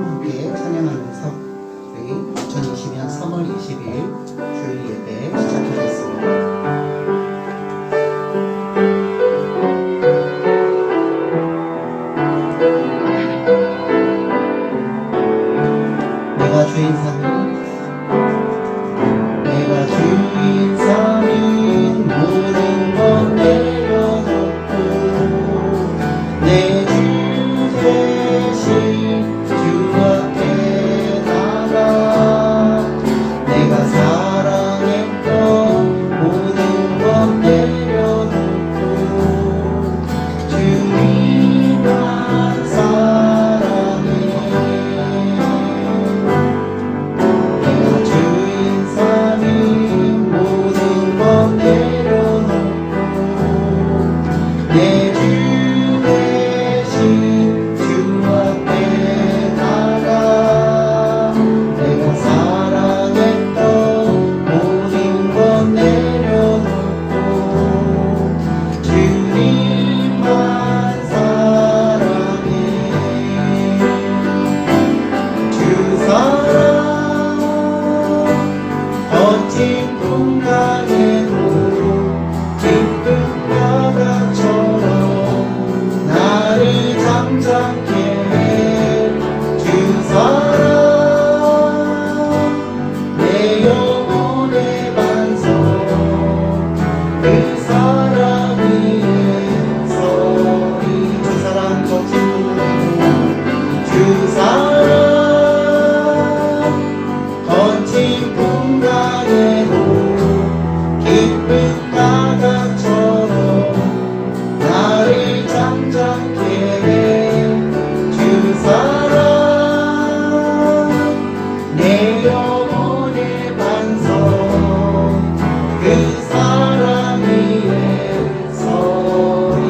함께 찬양하면서 우리 2020년 3월 20일 주일 예배 시작하겠습니다. 내가 주인 삼인 모든 것 내려놓고 내 주 대신 주 앞에 나가 내가 사랑했던 모든 것 내려놓고 주님만 사랑해. 내가 주인 삼인 모든 것 내려놓고 내 주 대신 주 앞에 나가 내가 사랑했던 모든 것 내려놓고 주님만 사랑해. 주 사랑 거친 풍랑에도 깊은 바다처럼 나를 잠잠케 해. 주 사랑 내 영혼의 반석 그 사랑 위에 서리. 주 사랑 거친 풍랑에도 주 사랑 거친 풍랑에도 깊은 바다처럼 나를 잠잠케 해. 주 사랑 내 영혼의 반석 그 사랑 위에 서리.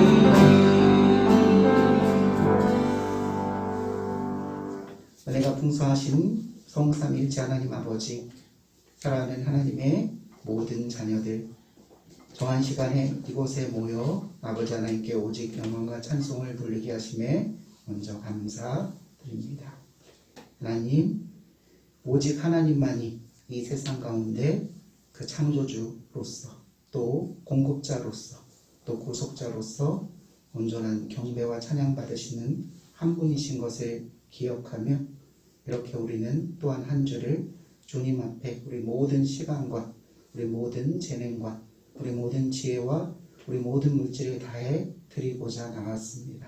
은혜가 풍성하신 성삼일체 하나님 아버지, 사랑하는 하나님의 모든 자녀들, 정한 시간에 이곳에 모여 아버지 하나님께 오직 영광과 찬송을 부르게 하심에 먼저 감사드립니다. 하나님, 오직 하나님만이 이 세상 가운데 그 창조주로서 또 공급자로서 또 구속자로서 온전한 경배와 찬양 받으시는 한 분이신 것을 기억하며 이렇게 우리는 또한 한 주를 주님 앞에 우리 모든 시간과 우리 모든 재능과 우리 모든 지혜와 우리 모든 물질을 다해 드리고자 나왔습니다.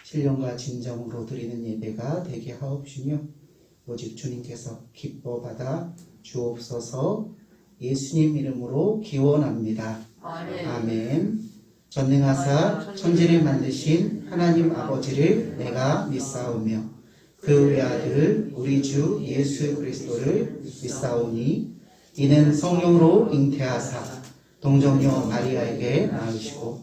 신령과 진정으로 드리는 예배가 되게 하옵시며 오직 주님께서 기뻐 받아 주옵소서. 예수님 이름으로 기원합니다. 아멘. 아멘. 전능하사 천지를 만드신 하나님 아버지를 내가 믿사오며 그 외아들 우리 주 예수 그리스도를 믿사오니 이는 성령으로 잉태하사 동정녀 마리아에게 낳으시고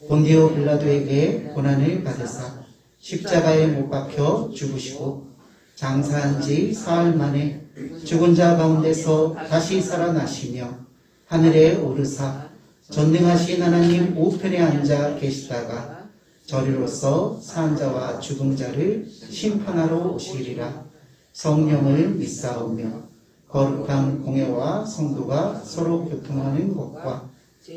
본디오 빌라도에게 고난을 받으사 십자가에 못 박혀 죽으시고 장사한 지 사흘 만에 죽은 자 가운데서 다시 살아나시며 하늘에 오르사 전능하신 하나님 우편에 앉아 계시다가 저리로서 산 자와 죽은 자를 심판하러 오시리라. 성령을 믿사오며 거룩한 공회와 성도가 서로 교통하는 것과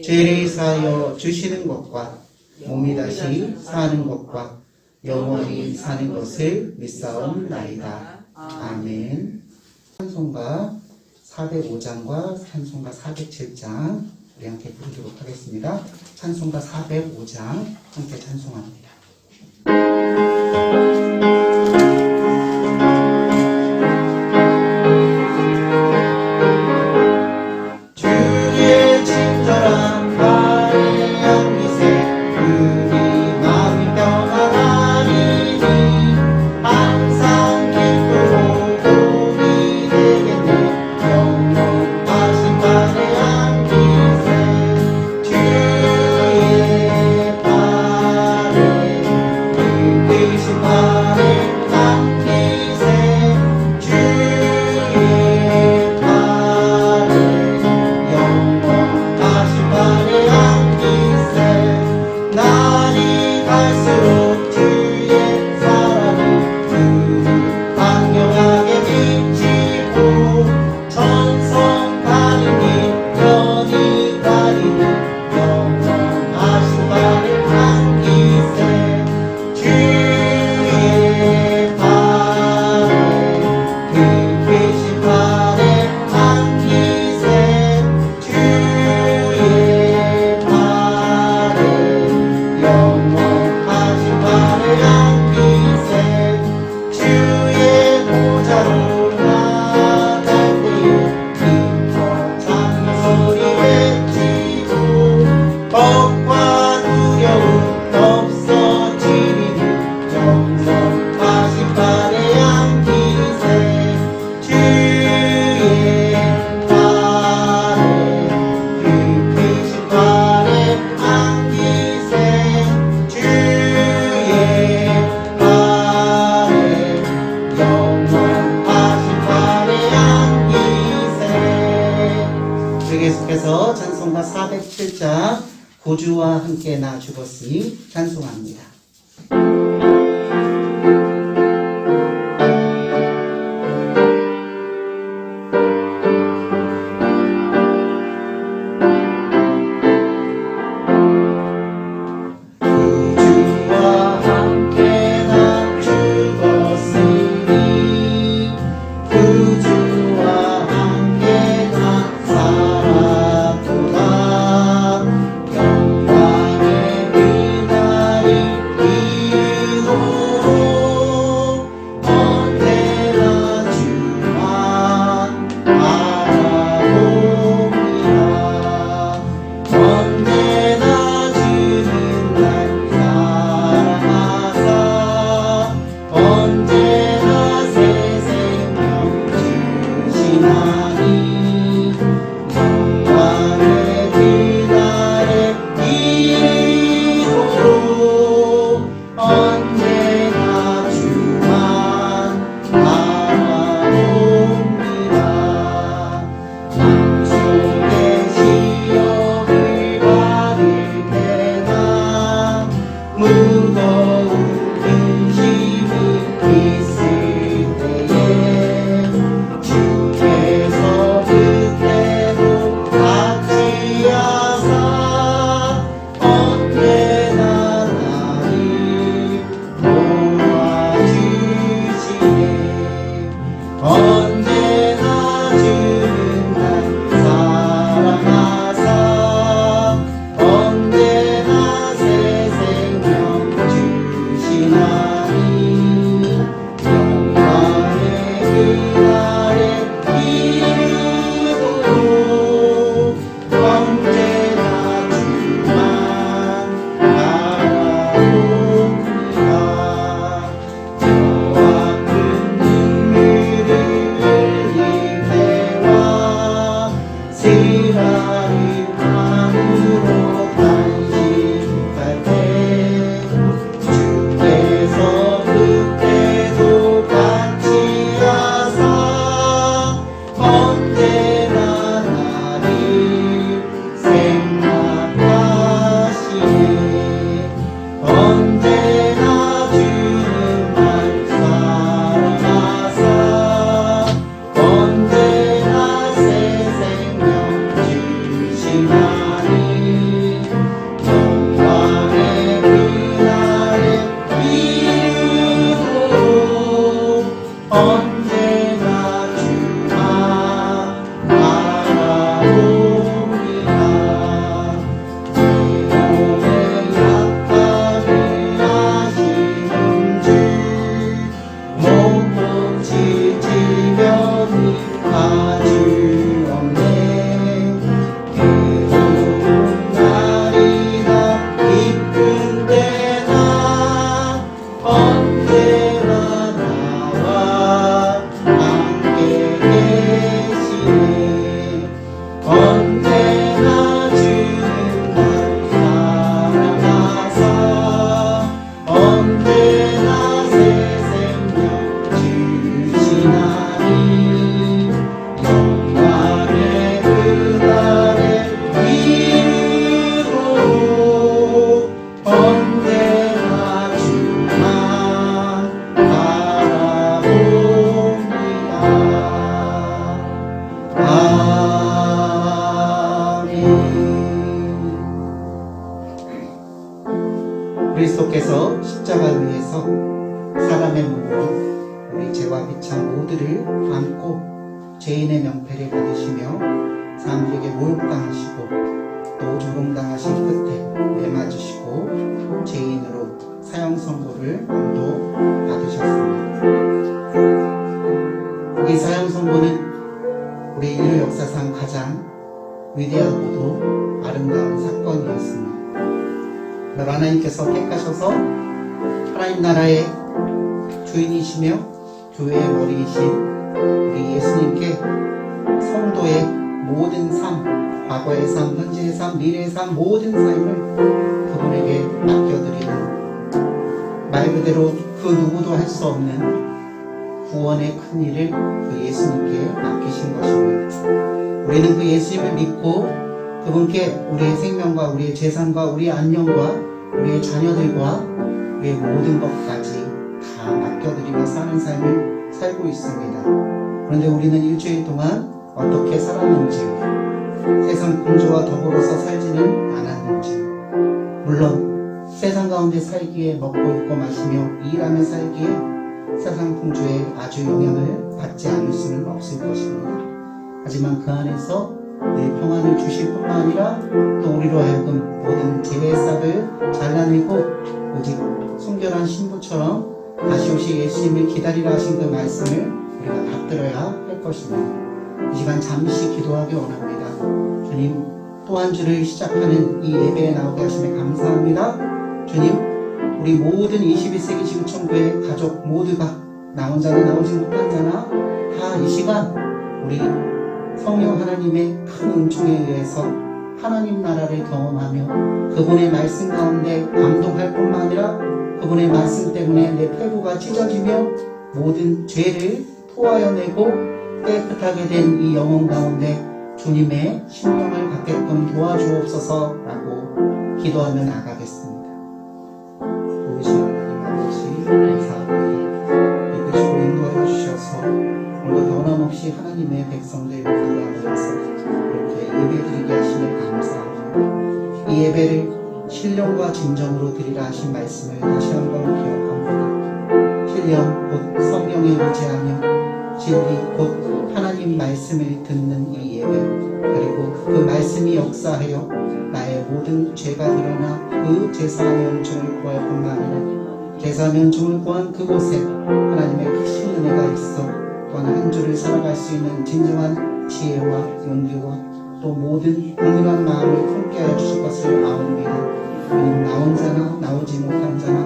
죄를 사하여 주시는 것과 몸이 다시 사는 것과 영원히 사는 것을 믿사옵나이다. 아멘. 찬송가 405장과 찬송가 407장 우리 함께 부르도록 하겠습니다. 찬송가 405장 함께 찬송합니다. 주의 친절한 발의 향기세 그리 마음이 평안하리니 항상 기쁘고 복이 되겠네. 영원하신 발의 향기세 주의 발에 그 크신 발의 찬송가 407자 구주와 함께 나 죽었으니 찬송합니다. 그리스도께서 십자가를 위해서 사람의 몸으로 우리 죄와 비참 모두를 안고 죄인의 명패를 받으시며 사람들에게 모욕당하시고 또 조롱당하신 끝에 매맞으시고 죄인으로 사형선고를 또 받으셨습니다. 이 사형선고는 우리 인류 역사상 가장 위대하고도 아름다운 사건이었습니다. 하나님께서 택하셔서 하나님 나라의 주인이시며 교회의 머리이신 우리 예수님께 성도의 모든 삶, 과거의 삶, 현재의 삶, 미래의 삶, 모든 삶을 그분에게 맡겨드리는, 말 그대로 그 누구도 할 수 없는 구원의 큰 일을 그 예수님께 맡기신 것입니다. 우리는 그 예수님을 믿고 그분께 우리의 생명과 우리의 재산과 우리의 안녕과 우리의 자녀들과 우리의 모든 것까지 다 맡겨드리며 사는 삶을 살고 있습니다. 그런데 우리는 일주일 동안 어떻게 살았는지, 세상 풍조와 더불어서 살지는 않았는지, 물론 세상 가운데 살기에 먹고 입고 마시며 일하며 살기에 세상 풍조에 아주 영향을 받지 않을 수는 없을 것입니다. 하지만 그 안에서 늘 평안을 주실 뿐만 아니라 또 우리로 하여금 모든 재배의 싹을 잘라내고 오직 순결한 신부처럼 다시 오실 예수님을 기다리라 하신 그 말씀을 우리가 받들어야 할 것입니다. 이 시간 잠시 기도하기 원합니다. 주님, 또 한 주를 시작하는 이 예배에 나오게 하심에 감사합니다. 주님, 우리 모든 21세기 지구촌교회 가족 모두가 나 혼자나 나오지 못한 자나 다 이 시간 우리 성령 하나님의 큰 은총에 의해서 하나님 나라를 경험하며 그분의 말씀 가운데 감동할 뿐만 아니라 그분의 말씀 때문에 내 폐부가 찢어지며 모든 죄를 토하여 내고 깨끗하게 된 이 영혼 가운데 주님의 신령을 갖게끔 도와주옵소서라고 기도하며 나가겠습니다. 도우신 하나님 아버지 감사합니다. 이끄시고 인도하여 주셔서 오늘도 변함없이 하나님의 백성들 모두가 모여서 이렇게 예배드리게 하시며 감사합니다. 이 예배를 신령과 진정으로 드리라 하신 말씀을 다시 한번 기억합니다. 신령 곧 성령에 의지하며 진리 곧 하나님 말씀을 듣는 이 예배, 그리고 그 말씀이 역사하여 나의 모든 죄가 드러나 그 제사함의 은총을 구할 뿐만 아니라 제사함의 은총을 구한 그곳에 하나님의 크신 은혜가 있어 또한 한 주를 살아갈 수 있는 진정한 지혜와 용기와 또 모든 공연한 마음을 품게 하여 주실 것을 아옵니다. 하나님, 나 혼자나 나오지 못한 자나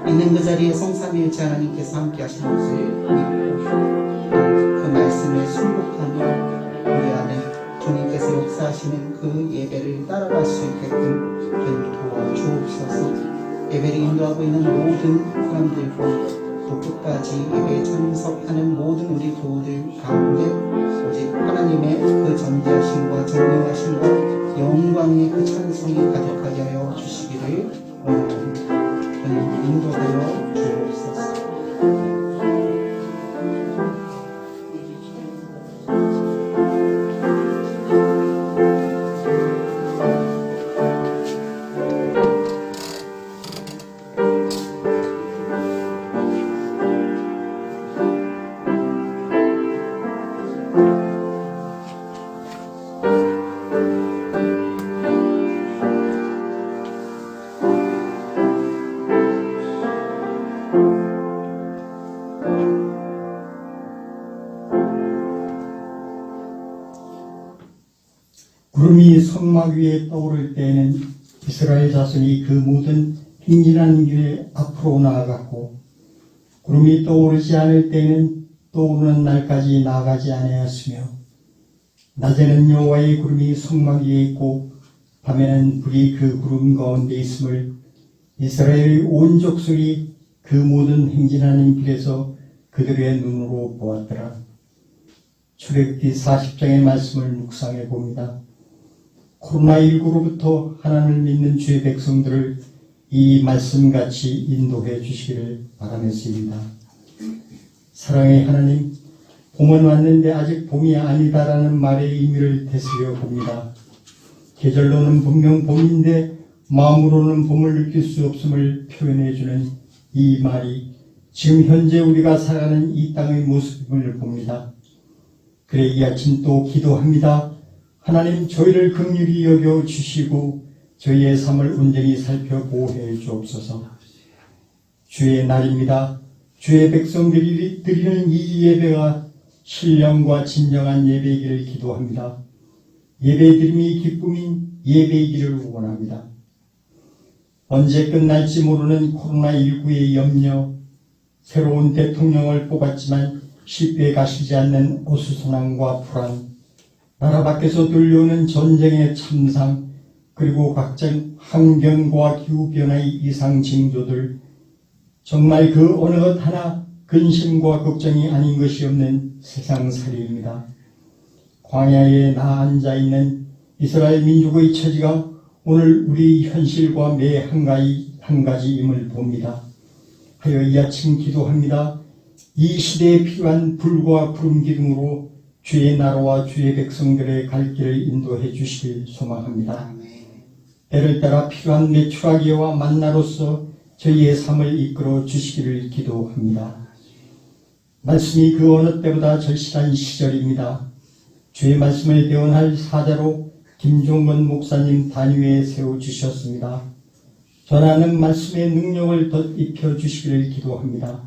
있는 그 자리에 성삼위일체 하나님께서 함께 하시는 것을 믿고 그 말씀에 순복하며 우리 안에 주님께서 역사하시는 그 예배를 따라갈 수 있게끔 주님 도와주옵소서. 예배를 인도하고 있는 모든 사람들과 또 끝까지 예배에 참석하는 모든 우리 교우들 가운데 오직 하나님의 그 전지하심과 정령하심과 영광의 그 찬송이 가득하게 하여 주시기를 원합니다. 주님 인도하여 주옵소서. 구름이 성막 위에 떠오를 때에는 이스라엘 자손이 그 모든 행진하는 길에 앞으로 나아갔고, 구름이 떠오르지 않을 때에는 떠오르는 날까지 나아가지 아니하였으며, 낮에는 여호와의 구름이 성막 위에 있고 밤에는 불이 그 구름 가운데 있음을 이스라엘의 온 족속이 그 모든 행진하는 길에서 그들의 눈으로 보았더라. 출애굽기 40장의 말씀을 묵상해 봅니다. 코로나19로부터 하나님을 믿는 주의 백성들을 이 말씀같이 인도해 주시기를 바라겠습니다. 사랑의 하나님, 봄은 왔는데 아직 봄이 아니다라는 말의 의미를 되새겨 봅니다. 계절로는 분명 봄인데 마음으로는 봄을 느낄 수 없음을 표현해 주는 이 말이 지금 현재 우리가 살아가는 이 땅의 모습을 봅니다. 그래 이 아침 또 기도합니다. 하나님, 저희를 긍휼히 여겨 주시고 저희의 삶을 온전히 살펴보해 주옵소서. 주의 날입니다. 주의 백성들이 드리는 이 예배가 신령과 진정한 예배이기를 기도합니다. 예배드림이 기쁨인 예배이기를 원합니다. 언제 끝날지 모르는 코로나19의 염려, 새로운 대통령을 뽑았지만 쉽게 가시지 않는 어수선함과 불안, 나라 밖에서 들려오는 전쟁의 참상, 그리고 각종 환경과 기후변화의 이상 징조들, 정말 그 어느 것 하나 근심과 걱정이 아닌 것이 없는 세상살이입니다. 광야에 나 앉아있는 이스라엘 민족의 처지가 오늘 우리 현실과 매 한 가지임을 봅니다. 하여 이 아침 기도합니다. 이 시대에 필요한 불과 구름 기둥으로 주의 나라와 주의 백성들의 갈 길을 인도해 주시길 소망합니다. 때를 따라 필요한 메추라기와 만나로서 저희의 삶을 이끌어 주시기를 기도합니다. 말씀이 그 어느 때보다 절실한 시절입니다. 주의 말씀을 대언할 사자로 김종건 목사님 단위에 세워주셨습니다. 전하는 말씀의 능력을 덧입혀 주시기를 기도합니다.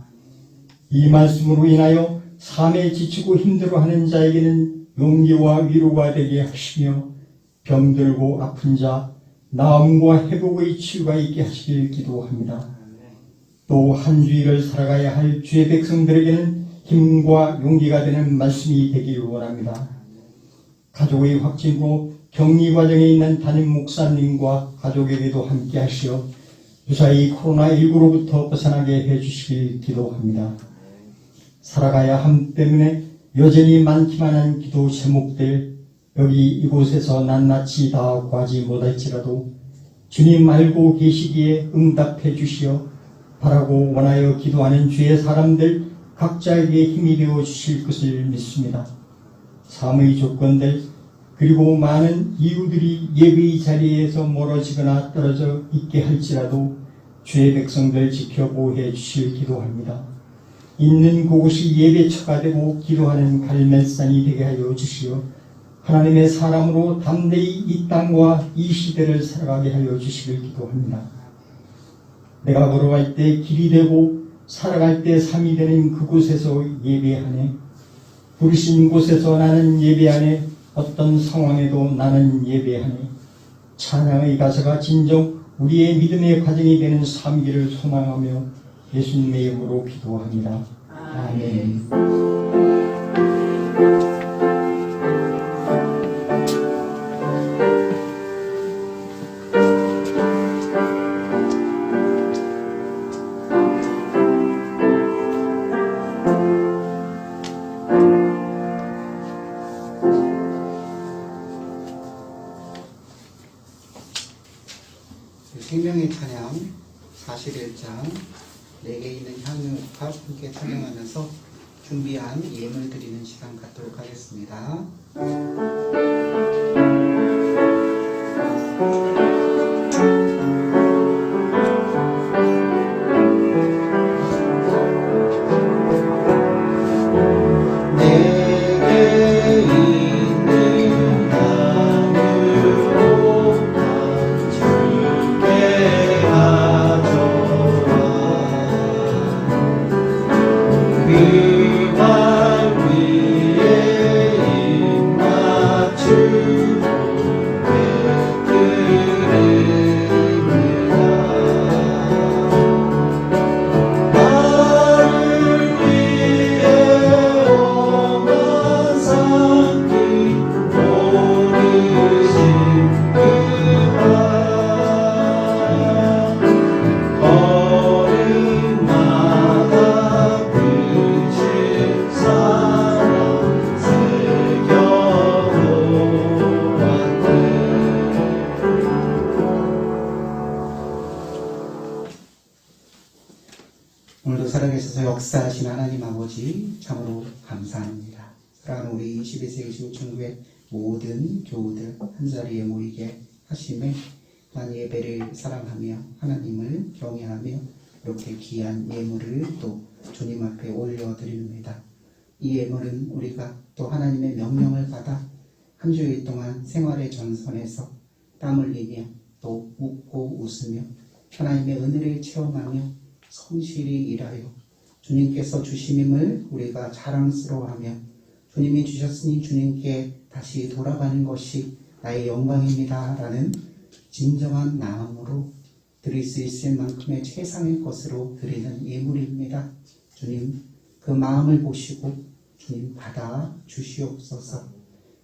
이 말씀으로 인하여 삶에 지치고 힘들어하는 자에게는 용기와 위로가 되게 하시며 병들고 아픈 자, 나음과 회복의 치유가 있게 하시길 기도합니다. 또 한 주일을 살아가야 할 주의 백성들에게는 힘과 용기가 되는 말씀이 되길 원합니다. 가족의 확진으로 격리 과정에 있는 담임 목사님과 가족에게도 함께 하시어 무사히 코로나19로부터 벗어나게 해주시길 기도합니다. 살아가야 함 때문에 여전히 많기만한 기도 제목들 여기 이곳에서 낱낱이 다 구하지 못할지라도 주님 알고 계시기에 응답해 주시어 바라고 원하여 기도하는 주의 사람들 각자에게 힘이 되어 주실 것을 믿습니다. 삶의 조건들 그리고 많은 이유들이 예배의 자리에서 멀어지거나 떨어져 있게 할지라도 주의 백성들 지켜보호해 주실 기도합니다. 있는 그곳이 예배처가 되고 기도하는 갈멜산이 되게 하여 주시어 하나님의 사람으로 담대히 이 땅과 이 시대를 살아가게 하여 주시길 기도합니다. 내가 걸어갈 때 길이 되고 살아갈 때 삶이 되는 그곳에서 예배하네. 부르신 곳에서 나는 예배하네. 어떤 상황에도 나는 예배하네. 찬양의 가사가 진정 우리의 믿음의 과정이 되는 삶기를 소망하며 예수님의 이름으로 기도합니다. 아멘. 생명의 찬양 41장 내게 있는 향유값 함께 찬양하면서 준비한 예물 드리는 시간 갖도록 하겠습니다. 오늘도 살아계셔서 역사하신 하나님 아버지 참으로 감사합니다. 사랑하는 우리 21세기 시우천국의 모든 교우들 한자리에 모이게 하심에 난 예배를 사랑하며 하나님을 경외하며 이렇게 귀한 예물을 또 주님 앞에 올려드립니다. 이 예물은 우리가 또 하나님의 명령을 받아 한 주일 동안 생활의 전선에서 땀 흘리며 또 웃고 웃으며 하나님의 은혜를 체험하며 성실히 일하여 주님께서 주심임을 우리가 자랑스러워하며 주님이 주셨으니 주님께 다시 돌아가는 것이 나의 영광입니다 라는 진정한 마음으로 드릴 수 있을 만큼의 최상의 것으로 드리는 예물입니다. 주님 그 마음을 보시고 주님 받아 주시옵소서.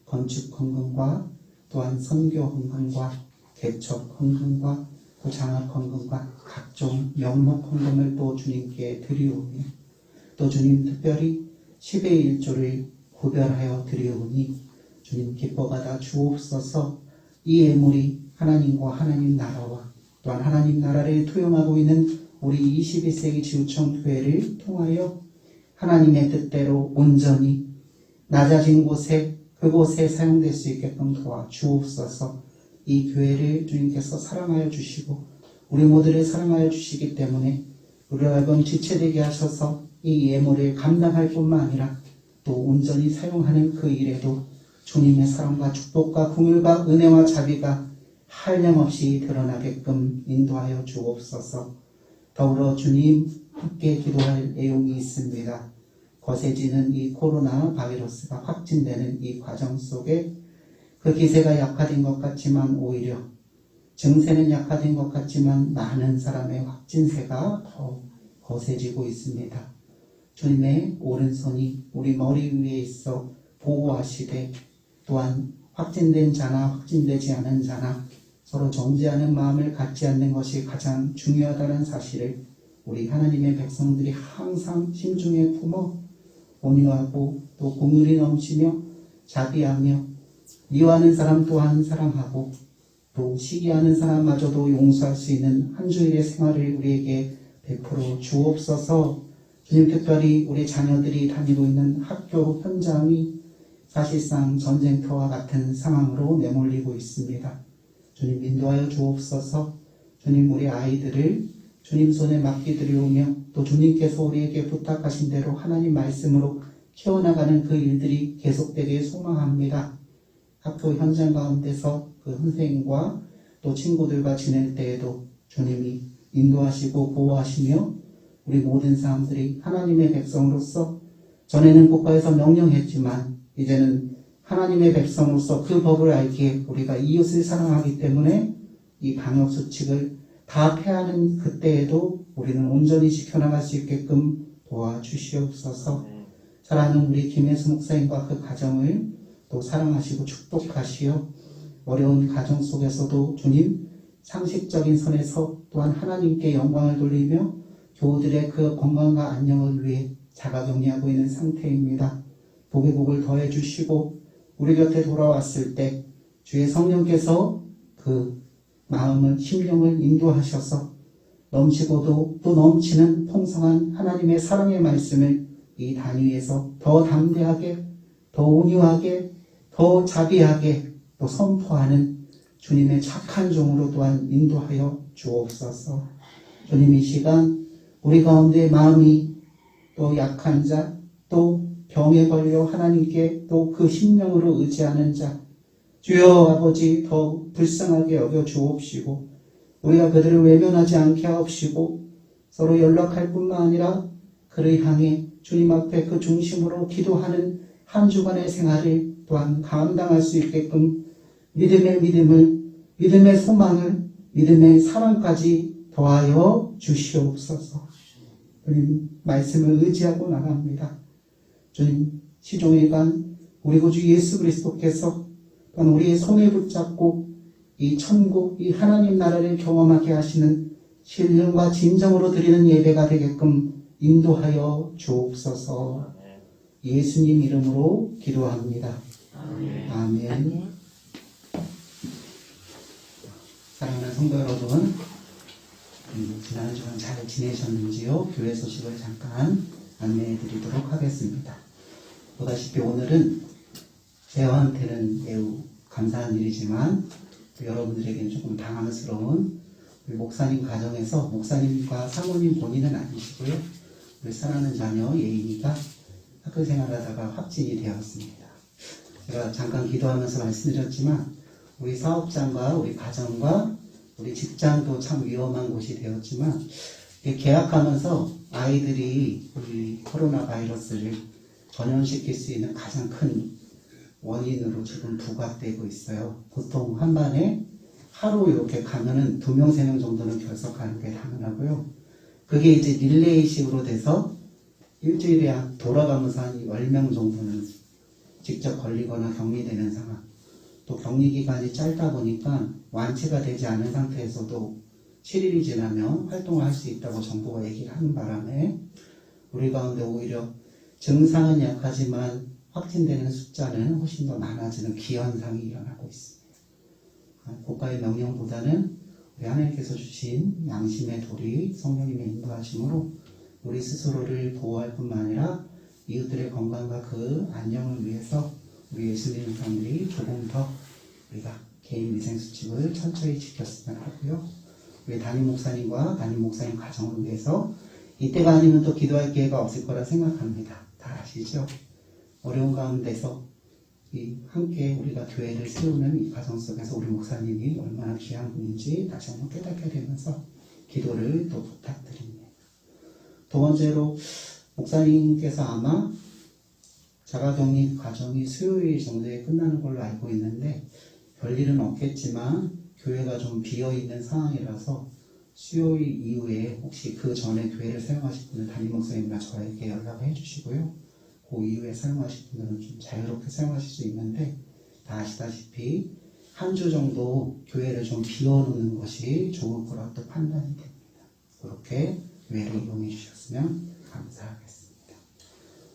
건축 헌금과 또한 선교 헌금과 개척 헌금과 또 장학 헌금과 각종 명목 헌금을 또 주님께 드리오며 또 주님 특별히 10의 1조를 구별하여 드리오니 주님 기뻐받아 주옵소서. 이 예물이 하나님과 하나님 나라와 또한 하나님 나라를 투영하고 있는 우리 21세기 지구촌 교회를 통하여 하나님의 뜻대로 온전히 낮아진 곳에 그곳에 사용될 수 있게끔 도와주옵소서. 이 교회를 주님께서 사랑하여 주시고 우리 모두를 사랑하여 주시기 때문에 우리를 하여금 지체되게 하셔서 이 예물을 감당할 뿐만 아니라 또 온전히 사용하는 그 일에도 주님의 사랑과 축복과 긍휼과 은혜와 자비가 한량없이 드러나게끔 인도하여 주옵소서. 더불어 주님 함께 기도할 내용이 있습니다. 거세지는 이 코로나 바이러스가 확진되는 이 과정 속에 그 기세가 약화된 것 같지만 오히려 증세는 약화된 것 같지만 많은 사람의 확진세가 더 거세지고 있습니다. 주님의 오른손이 우리 머리 위에 있어 보호하시되 또한 확진된 자나 확진되지 않은 자나 서로 정죄하는 마음을 갖지 않는 것이 가장 중요하다는 사실을 우리 하나님의 백성들이 항상 심중에 품어 온유하고 또 긍휼이 넘치며 자비하며 미워하는 사람 또한 사랑하고 또 시기하는 사람마저도 용서할 수 있는 한 주일의 생활을 우리에게 베풀어 주옵소서. 주님, 특별히 우리 자녀들이 다니고 있는 학교 현장이 사실상 전쟁터와 같은 상황으로 내몰리고 있습니다. 주님, 인도하여 주옵소서. 주님, 우리 아이들을 주님 손에 맡기드리오며 또 주님께서 우리에게 부탁하신 대로 하나님 말씀으로 키워나가는 그 일들이 계속되길 소망합니다. 학교 현장 가운데서 그 선생님과 또 친구들과 지낼 때에도 주님이 인도하시고 보호하시며 우리 모든 사람들이 하나님의 백성으로서 전에는 국가에서 명령했지만 이제는 하나님의 백성으로서 그 법을 알기에 우리가 이웃을 사랑하기 때문에 이 방역수칙을 다 폐하는 그때에도 우리는 온전히 지켜나갈 수 있게끔 도와주시옵소서. 사랑하는 우리 김혜수 목사님과 그 가정을 또 사랑하시고 축복하시어 어려운 가정 속에서도 주님 상식적인 선에서 또한 하나님께 영광을 돌리며 교우들의 그 건강과 안녕을 위해 자가격리하고 있는 상태입니다. 복의 복을 더해 주시고 우리 곁에 돌아왔을 때 주의 성령께서 그 마음을 심령을 인도하셔서 넘치고도 또 넘치는 풍성한 하나님의 사랑의 말씀을 이 단위에서 더 담대하게 더 온유하게 더 자비하게 또 선포하는 주님의 착한 종으로 또한 인도하여 주옵소서. 주님, 이 시간 우리 가운데 마음이 또 약한 자, 또 병에 걸려 하나님께 또 그 심령으로 의지하는 자, 주여 아버지 더 불쌍하게 여겨 주옵시고 우리가 그들을 외면하지 않게 하옵시고 서로 연락할 뿐만 아니라 그를 향해 주님 앞에 그 중심으로 기도하는 한 주간의 생활을 또한 감당할 수 있게끔 믿음의 믿음을, 믿음의 소망을, 믿음의 사랑까지 더하여 주시옵소서. 주님 말씀을 의지하고 나갑니다. 주님 시종일관 우리 구주 예수 그리스도께서 또한 우리의 손을 붙잡고 이 천국, 이 하나님 나라를 경험하게 하시는 신령과 진정으로 드리는 예배가 되게끔 인도하여 주옵소서. 예수님 이름으로 기도합니다. 아멘. 사랑하는 성도 여러분, 지난 주간 잘 지내셨는지요? 교회 소식을 잠깐 안내해 드리도록 하겠습니다. 보다시피 오늘은 저한테는 매우 감사한 일이지만 여러분들에게는 조금 당황스러운 우리 목사님 가정에서 목사님과 사모님 본인은 아니시고요. 우리 사랑하는 자녀 예인이가 학교 생활하다가 확진이 되었습니다. 제가 잠깐 기도하면서 말씀드렸지만 우리 사업장과 우리 가정과 우리 직장도 참 위험한 곳이 되었지만 계약하면서 아이들이 우리 코로나 바이러스를 전염시킬 수 있는 가장 큰 원인으로 지금 부각되고 있어요. 보통 한 반에 하루 이렇게 가면은 2명, 3명 정도는 결석하는 게 당연하고요. 그게 이제 릴레이식으로 돼서 일주일에 돌아가면서 한 10명 정도는 직접 걸리거나 격리되는 상황. 또 격리 기간이 짧다 보니까 완치가 되지 않은 상태에서도 7일이 지나면 활동을 할 수 있다고 정부가 얘기를 하는 바람에 우리 가운데 오히려 증상은 약하지만 확진되는 숫자는 훨씬 더 많아지는 기현상이 일어나고 있습니다. 국가의 명령보다는 우리 하나님께서 주신 양심의 도리, 성령님의 인도하심으로 우리 스스로를 보호할 뿐만 아니라 이웃들의 건강과 그 안녕을 위해서 우리 예수 믿는 사람들이 조금 더 우리가 개인 위생수칙을 철저히 지켰으면 하고요. 우리 담임 목사님과 담임 목사님 가정을 위해서 이때가 아니면 또 기도할 기회가 없을 거라 생각합니다. 다 아시죠? 어려운 가운데서 함께 우리가 교회를 세우는 이 과정 속에서 우리 목사님이 얼마나 귀한 분인지 다시 한번 깨닫게 되면서 기도를 또 부탁드립니다. 두 번째로 목사님께서 아마 자가격리 과정이 수요일 정도에 끝나는 걸로 알고 있는데 별일은 없겠지만 교회가 좀 비어있는 상황이라서 수요일 이후에 혹시 그 전에 교회를 사용하실 분은 담임 목사님이나 저에게 연락을 해주시고요. 그 이후에 사용하실 분들은 좀 자유롭게 사용하실 수 있는데 다 아시다시피 한 주 정도 교회를 좀 비워놓는 것이 좋을 거라고 또 판단이 됩니다. 그렇게 교회를 이용해 주셨으면 감사하겠습니다.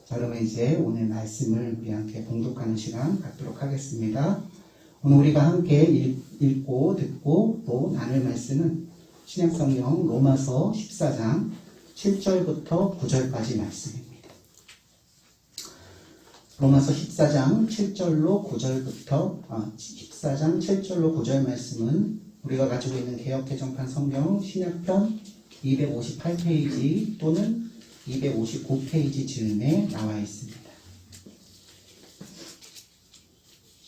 자, 그러면 이제 오늘 말씀을 우리 함께 봉독하는 시간 갖도록 하겠습니다. 오늘 우리가 함께 읽고 듣고 또 나눌 말씀은 신약성경 로마서 14장 7절부터 9절까지 말씀입니다. 로마서 14장 7절로 9절부터 14장 7절로 9절 말씀은 우리가 가지고 있는 개역개정판 성경 신약편 258페이지 또는 259페이지 즈음에 나와 있습니다.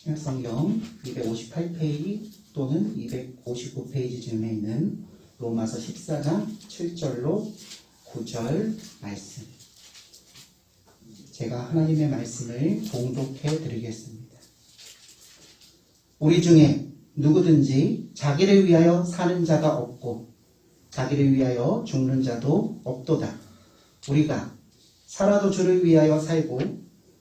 신약성경 258페이지 또는 259페이지 즈음에 있는 로마서 14장 7절로 9절 말씀. 제가 하나님의 말씀을 봉독해 드리겠습니다. 우리 중에 누구든지 자기를 위하여 사는 자가 없고 자기를 위하여 죽는 자도 없도다. 우리가 살아도 주를 위하여 살고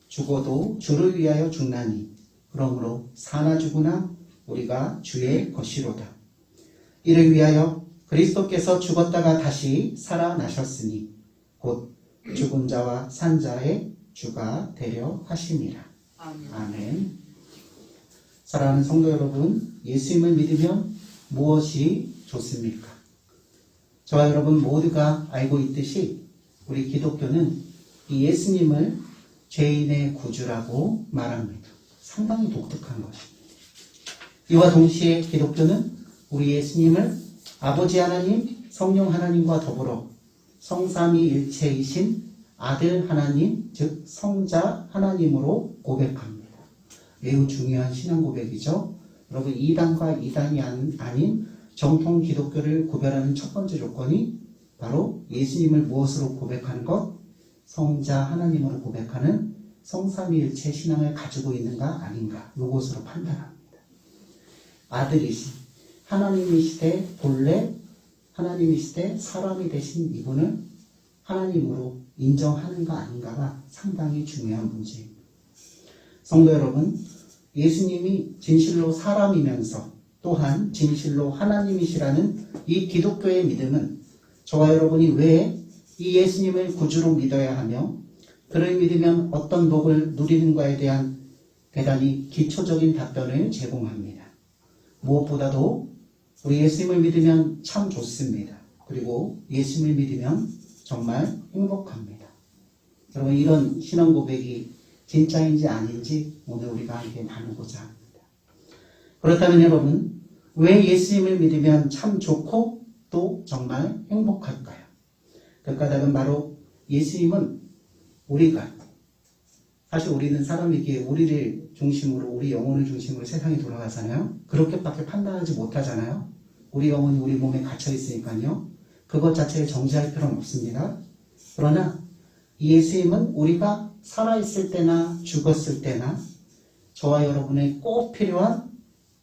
죽어도 주를 위하여 죽나니 그러므로 사나 죽으나 우리가 주의 것이로다. 이를 위하여 그리스도께서 죽었다가 다시 살아나셨으니 곧 죽은 자와 산 자의 주가 되려 하심이라. 아멘. 사랑하는 성도 여러분, 예수님을 믿으면 무엇이 좋습니까? 저와 여러분 모두가 알고 있듯이 우리 기독교는 이 예수님을 죄인의 구주라고 말합니다. 상당히 독특한 것입니다. 이와 동시에 기독교는 우리 예수님을 아버지 하나님, 성령 하나님과 더불어 성삼위일체이신 아들 하나님, 즉 성자 하나님으로 고백합니다. 매우 중요한 신앙 고백이죠. 여러분, 이단과 이단이 아닌 정통 기독교를 구별하는 첫 번째 조건이 바로 예수님을 무엇으로 고백하는 것? 성자 하나님으로 고백하는 성삼위일체 신앙을 가지고 있는가 아닌가 이것으로 판단합니다. 아들이신 하나님이시되 본래 하나님이시되 사람이 되신 이분을 하나님으로 인정하는가 아닌가가 상당히 중요한 문제입니다. 성도 여러분, 예수님이 진실로 사람이면서 또한 진실로 하나님이시라는 이 기독교의 믿음은 저와 여러분이 왜 이 예수님을 구주로 믿어야 하며 그를 믿으면 어떤 복을 누리는가에 대한 대단히 기초적인 답변을 제공합니다. 무엇보다도 우리 예수님을 믿으면 참 좋습니다. 그리고 예수님을 믿으면 정말 행복합니다. 여러분, 이런 신앙 고백이 진짜인지 아닌지 오늘 우리가 함께 나누고자 합니다. 그렇다면 여러분, 왜 예수님을 믿으면 참 좋고 또 정말 행복할까요? 그 까닭은 바로 예수님은 사실 우리는 사람이기에 우리를 중심으로, 우리 영혼을 중심으로 세상이 돌아가잖아요. 그렇게밖에 판단하지 못하잖아요. 우리 영혼이 우리 몸에 갇혀 있으니까요. 그것 자체를 정지할 필요는 없습니다. 그러나 이 예수님은 우리가 살아있을 때나 죽었을 때나 저와 여러분의 꼭 필요한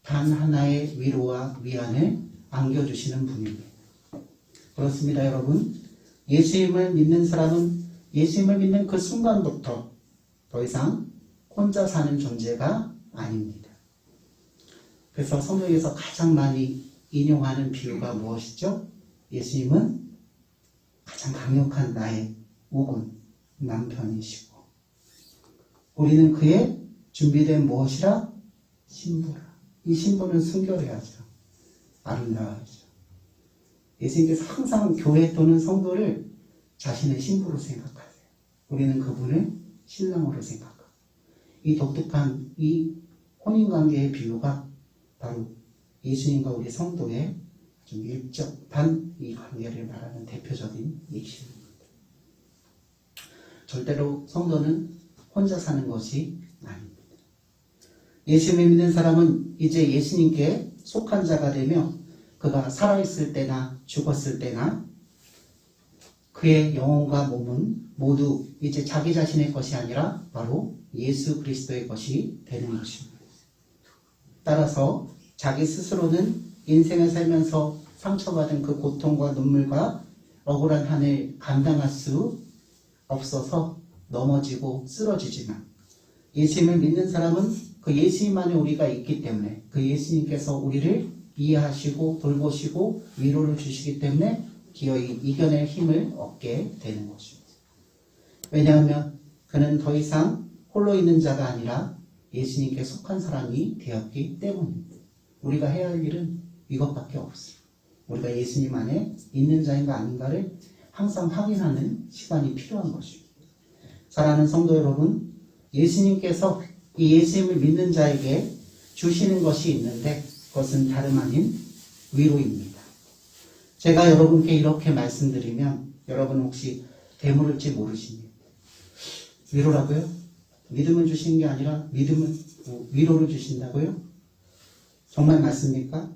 단 하나의 위로와 위안을 안겨주시는 분입니다. 그렇습니다, 여러분. 예수님을 믿는 사람은 예수님을 믿는 그 순간부터 더 이상 혼자 사는 존재가 아닙니다. 그래서 성경에서 가장 많이 인용하는 비유가 무엇이죠? 예수님은 가장 강력한 나의 우군, 남편이시고 우리는 그의 준비된 무엇이라? 신부라. 이 신분은 순결해야죠. 아름다워야죠. 예수님께서 항상 교회 또는 성도를 자신의 신부로 생각하세요. 우리는 그분을 신랑으로 생각하고, 이 독특한 이 혼인관계의 비유가 바로 예수님과 우리 성도의 좀 밀접한 이 관계를 말하는 대표적인 예시입니다. 절대로 성도는 혼자 사는 것이 아닙니다. 예수님을 믿는 사람은 이제 예수님께 속한 자가 되며 그가 살아있을 때나 죽었을 때나 그의 영혼과 몸은 모두 이제 자기 자신의 것이 아니라 바로 예수 그리스도의 것이 되는 것입니다. 따라서 자기 스스로는 인생을 살면서 상처받은 그 고통과 눈물과 억울한 한을 감당할 수 없어서 넘어지고 쓰러지지만, 예수님을 믿는 사람은 그 예수님 안에 우리가 있기 때문에 그 예수님께서 우리를 이해하시고 돌보시고 위로를 주시기 때문에 기어이 이겨낼 힘을 얻게 되는 것입니다. 왜냐하면 그는 더 이상 홀로 있는 자가 아니라 예수님께 속한 사람이 되었기 때문입니다. 우리가 해야 할 일은 이것밖에 없어요. 우리가 예수님 안에 있는 자인가 아닌가를 항상 확인하는 시간이 필요한 것입니다. 사랑하는 성도 여러분, 예수님께서 이 예수님을 믿는 자에게 주시는 것이 있는데 그것은 다름 아닌 위로입니다. 제가 여러분께 이렇게 말씀드리면 여러분 혹시 되물을지 모르십니다. 위로라고요? 믿음을 주시는 게 아니라 위로를 주신다고요? 정말 맞습니까?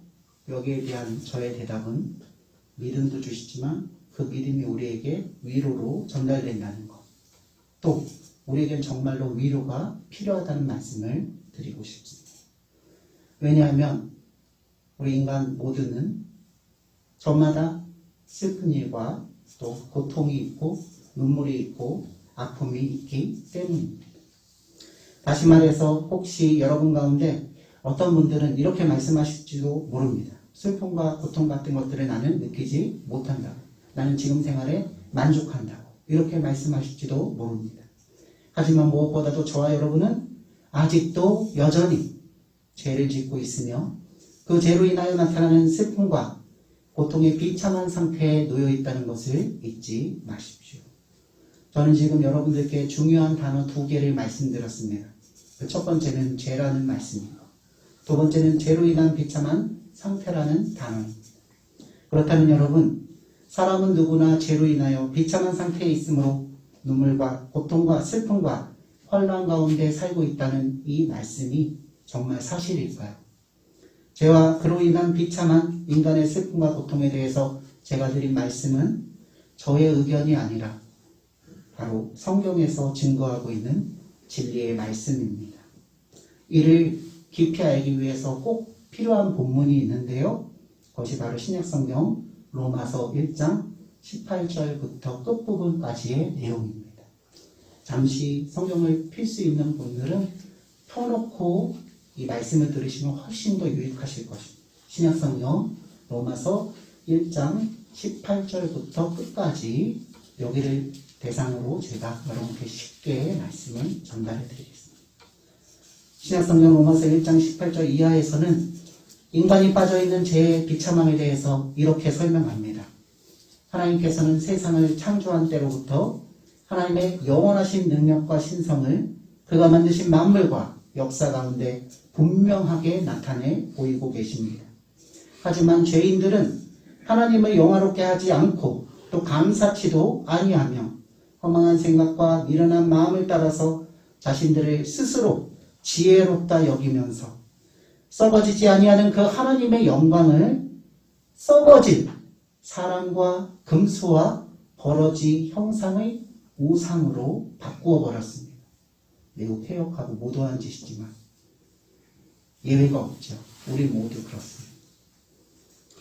여기에 대한 저의 대답은 믿음도 주시지만 그 믿음이 우리에게 위로로 전달된다는 것. 또 우리에겐 정말로 위로가 필요하다는 말씀을 드리고 싶습니다. 왜냐하면 우리 인간 모두는 저마다 슬픈 일과 또 고통이 있고 눈물이 있고 아픔이 있기 때문입니다. 다시 말해서 혹시 여러분 가운데 어떤 분들은 이렇게 말씀하실지도 모릅니다. 슬픔과 고통 같은 것들을 나는 느끼지 못한다고. 나는 지금 생활에 만족한다고. 이렇게 말씀하실지도 모릅니다. 하지만 무엇보다도 저와 여러분은 아직도 여전히 죄를 짓고 있으며 그 죄로 인하여 나타나는 슬픔과 고통의 비참한 상태에 놓여 있다는 것을 잊지 마십시오. 저는 지금 여러분들께 중요한 단어 2개를 말씀드렸습니다. 그 첫 번째는 죄라는 말씀이고, 두 번째는 죄로 인한 비참한 상태라는 단어입니다. 그렇다면 여러분, 사람은 누구나 죄로 인하여 비참한 상태에 있으므로 눈물과 고통과 슬픔과 혼란 가운데 살고 있다는 이 말씀이 정말 사실일까요? 죄와 그로 인한 비참한 인간의 슬픔과 고통에 대해서 제가 드린 말씀은 저의 의견이 아니라 바로 성경에서 증거하고 있는 진리의 말씀입니다. 이를 깊이 알기 위해서 꼭 필요한 본문이 있는데요. 그것이 바로 신약성경 로마서 1장 18절부터 끝부분까지의 내용입니다. 잠시 성경을 필 수 있는 분들은 펴놓고 이 말씀을 들으시면 훨씬 더 유익하실 것입니다. 신약성경 로마서 1장 18절부터 끝까지 여기를 대상으로 제가 여러분께 쉽게 말씀을 전달해 드리겠습니다. 신약성경 로마서 1장 18절 이하에서는 인간이 빠져있는 죄의 비참함에 대해서 이렇게 설명합니다. 하나님께서는 세상을 창조한 때로부터 하나님의 영원하신 능력과 신성을 그가 만드신 만물과 역사 가운데 분명하게 나타내 보이고 계십니다. 하지만 죄인들은 하나님을 영화롭게 하지 않고 또 감사치도 아니하며 허망한 생각과 미련한 마음을 따라서 자신들을 스스로 지혜롭다 여기면서 썩어지지 아니하는 그 하나님의 영광을 썩어진 사람과 금수와 버러지 형상의 우상으로 바꾸어 버렸습니다. 매우 폐역하고 모도한 짓이지만 예외가 없죠. 우리 모두 그렇습니다.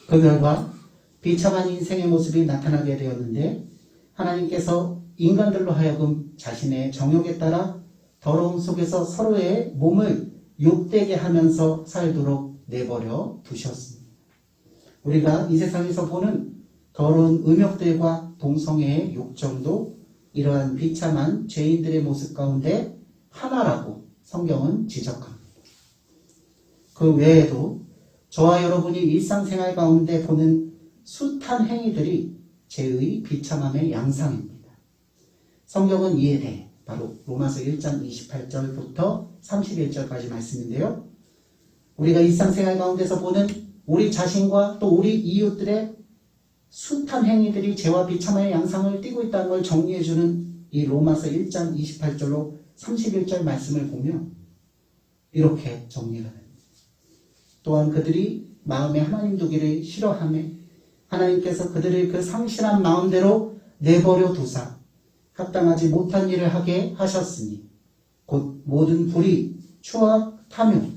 그 결과 비참한 인생의 모습이 나타나게 되었는데 하나님께서 인간들로 하여금 자신의 정욕에 따라 더러움 속에서 서로의 몸을 욕되게 하면서 살도록 내버려 두셨습니다. 우리가 이 세상에서 보는 더러운 음욕들과 동성애의 욕정도 이러한 비참한 죄인들의 모습 가운데 하나라고 성경은 지적합니다. 그 외에도 저와 여러분이 일상생활 가운데 보는 숱한 행위들이 죄의 비참함의 양상입니다. 성경은 이에 대해 바로 로마서 1장 28절부터 31절까지 말씀인데요. 우리가 일상생활 가운데서 보는 우리 자신과 또 우리 이웃들의 숱한 행위들이 죄와 비참함의 양상을 띠고 있다는 걸 정리해주는 이 로마서 1장 28절로 31절 말씀을 보면 이렇게 정리가 됩니다. 또한 그들이 마음에 하나님 두기를 싫어하며 하나님께서 그들을 그 상실한 마음대로 내버려 두사 합당하지 못한 일을 하게 하셨으니 곧 모든 불의, 추악, 탐욕,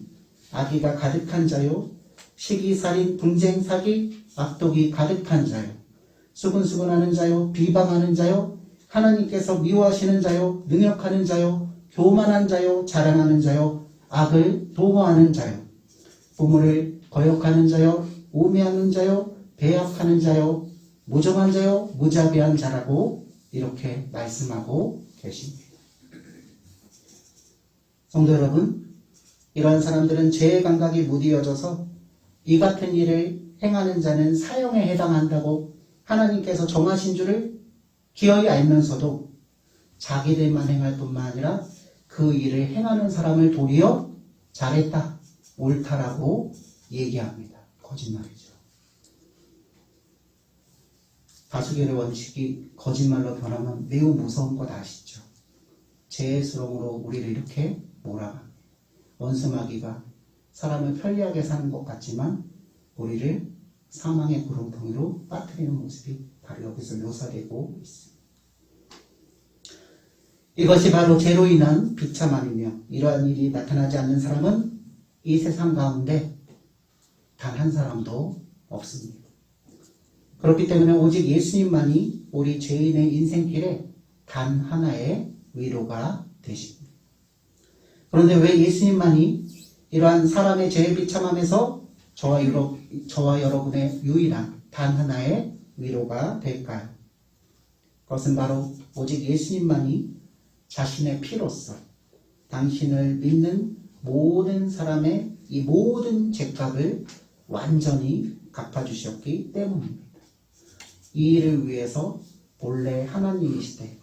악의가 가득한 자요 시기, 살인, 분쟁, 사기, 악독이 가득한 자요 수근수근하는 자요 비방하는 자요 하나님께서 미워하시는 자요 능욕하는 자요 교만한 자요 자랑하는 자요 악을 도모하는 자요 부모를 거역하는 자요 우매하는 자요 배역하는 자요 무정한 자요 무자비한 자라고 이렇게 말씀하고 계십니다. 성도 여러분, 이러한 사람들은 죄의 감각이 무디어져서 이 같은 일을 행하는 자는 사형에 해당한다고 하나님께서 정하신 줄을 기어이 알면서도 자기들만 행할 뿐만 아니라 그 일을 행하는 사람을 도리어 잘했다, 옳다라고 얘기합니다. 거짓말이죠. 다수결의 원칙이 거짓말로 변하면 매우 무서운 것 아시죠? 죄의 수렁으로 우리를 이렇게 몰아갑니다. 원수마귀가 사람을 편리하게 사는 것 같지만 우리를 사망의 구름텅이로 빠뜨리는 모습이 바로 여기서 묘사되고 있습니다. 이것이 바로 죄로 인한 비참함이며 이러한 일이 나타나지 않는 사람은 이 세상 가운데 단 한 사람도 없습니다. 그렇기 때문에 오직 예수님만이 우리 죄인의 인생길에 단 하나의 위로가 되십니다. 그런데 왜 예수님만이 이러한 사람의 죄의 비참함에서 저와 여러분의 유일한 단 하나의 위로가 될까요? 그것은 바로 오직 예수님만이 자신의 피로써 당신을 믿는 모든 사람의 이 모든 죄값을 완전히 갚아주셨기 때문입니다. 이 일을 위해서 본래 하나님이시되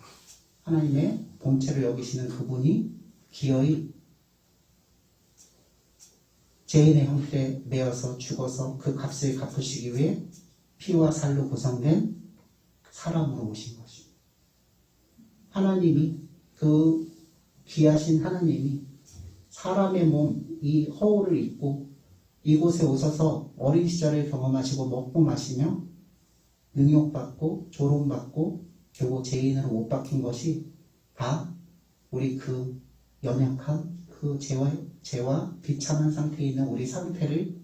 하나님의 본체를 여기시는 그분이 기어이 죄인의 형태에 매어서 죽어서 그 값을 갚으시기 위해 피와 살로 구성된 사람으로 오신 것입니다. 하나님이 그 귀하신 하나님이 사람의 몸 이 허울을 입고 이곳에 오셔서 어린 시절을 경험하시고 먹고 마시며 능욕받고 조롱받고 결국 죄인으로 못 박힌 것이 다 우리 그 연약한 그 죄와 비참한 상태에 있는 우리 상태를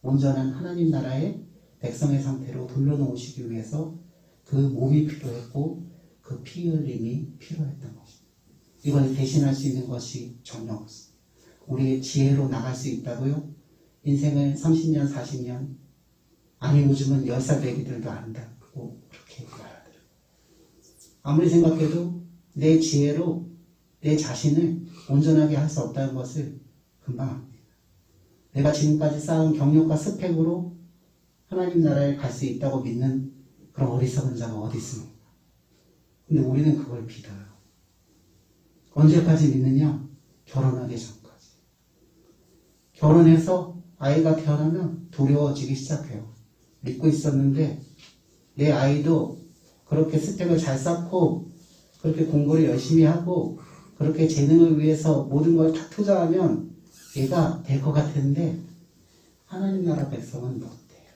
온전한 하나님 나라의 백성의 상태로 돌려놓으시기 위해서 그 몸이 필요했고 그 피 흘림이 필요했던 것입니다. 이걸 대신할 수 있는 것이 전혀 없습니다. 우리의 지혜로 나갈 수 있다고요? 인생을 30년, 40년, 아니 요즘은 10살 배기들도 안다고 그렇게 말하더라고요. 아무리 생각해도 내 지혜로 내 자신을 온전하게 할 수 없다는 것을 금방 압니다. 내가 지금까지 쌓은 경력과 스펙으로 하나님 나라에 갈 수 있다고 믿는 그런 어리석은 자가 어디 있습니까? 근데 우리는 그걸 믿어요. 언제까지 믿느냐? 결혼하기 전까지. 결혼해서 아이가 태어나면 두려워지기 시작해요. 믿고 있었는데 내 아이도 그렇게 스펙을 잘 쌓고 그렇게 공부를 열심히 하고 그렇게 재능을 위해서 모든 걸 다 투자하면 얘가 될 것 같은데 하나님 나라 백성은 못 돼요.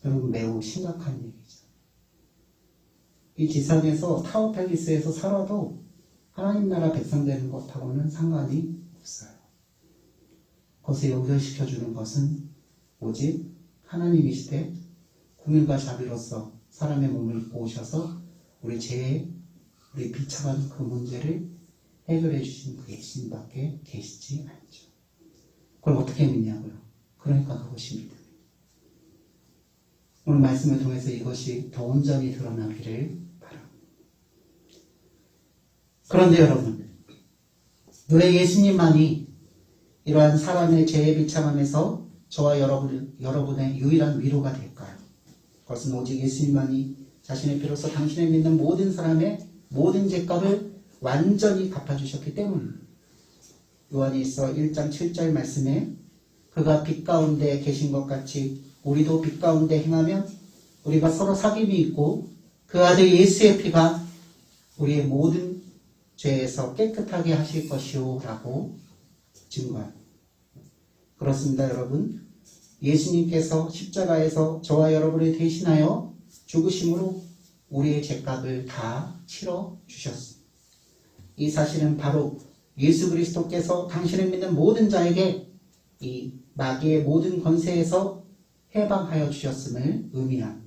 여러분 매우 심각한 얘기죠. 이 지상에서 타워팰리스에서 살아도 하나님 나라 백성 되는 것하고는 상관이 없어요. 그것을 연결시켜주는 것은 오직 하나님이시되 궁일과 자비로서 사람의 몸을 입고 오셔서 우리 죄의 우리 비참한 그 문제를 해결해 주신 그 예수님밖에 계시지 않죠. 그걸 어떻게 믿냐고요? 그러니까 그것이 믿음입니다. 오늘 말씀을 통해서 이것이 더 온전히 드러나기를 바랍니다. 그런데 여러분, 왜 예수님만이 이러한 사람의 죄에 비참함에서 저와 여러분의 유일한 위로가 될까요? 그것은 오직 예수님만이 자신의 피로써 당신을 믿는 모든 사람의 모든 죄값을 완전히 갚아주셨기 때문입니다. 요한일서 1장 7절 말씀에 그가 빛 가운데 계신 것 같이 우리도 빛 가운데 행하면 우리가 서로 사귐이 있고 그 아들 예수의 피가 우리의 모든 죄에서 깨끗하게 하실 것이오 라고 증거합니다. 그렇습니다, 여러분. 예수님께서 십자가에서 저와 여러분을 대신하여 죽으심으로 우리의 죄값을 다 치러 주셨습니다. 이 사실은 바로 예수 그리스도께서 당신을 믿는 모든 자에게 이 마귀의 모든 권세에서 해방하여 주셨음을 의미합니다.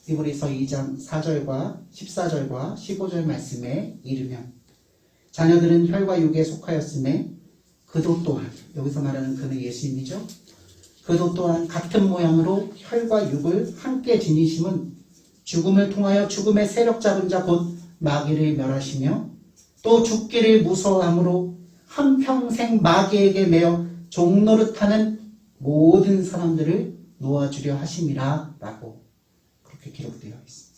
히브리서 2장 4절과 14절과 15절 말씀에 이르면 자녀들은 혈과 육에 속하였음에 그도 또한, 여기서 말하는 그는 예수님이죠. 그도 또한 같은 모양으로 혈과 육을 함께 지니심은 죽음을 통하여 죽음의 세력 잡은 자 곧 마귀를 멸하시며 또 죽기를 무서워함으로 한평생 마귀에게 매여 종노릇하는 모든 사람들을 놓아주려 하심이라 라고 그렇게 기록되어 있습니다.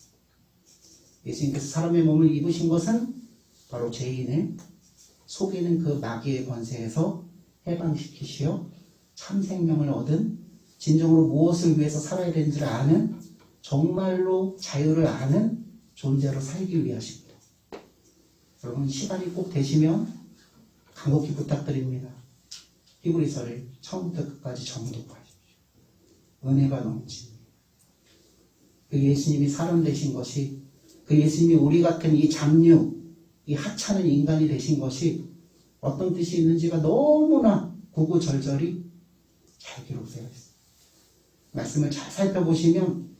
예수님께서 사람의 몸을 입으신 것은 바로 죄인을 속이는 그 마귀의 권세에서 해방시키시어 참 생명을 얻은 진정으로 무엇을 위해서 살아야 되는지를 아는 정말로 자유를 아는 존재로 살기 위하십니다. 여러분 시간이 꼭 되시면 간곡히 부탁드립니다. 히브리서를 처음부터 끝까지 정독하십시오. 은혜가 넘칩니다. 그 예수님이 사람 되신 것이 그 예수님이 우리 같은 이 잡류 이 하찮은 인간이 되신 것이 어떤 뜻이 있는지가 너무나 구구절절히 잘 기록되어 있습니다. 말씀을 잘 살펴보시면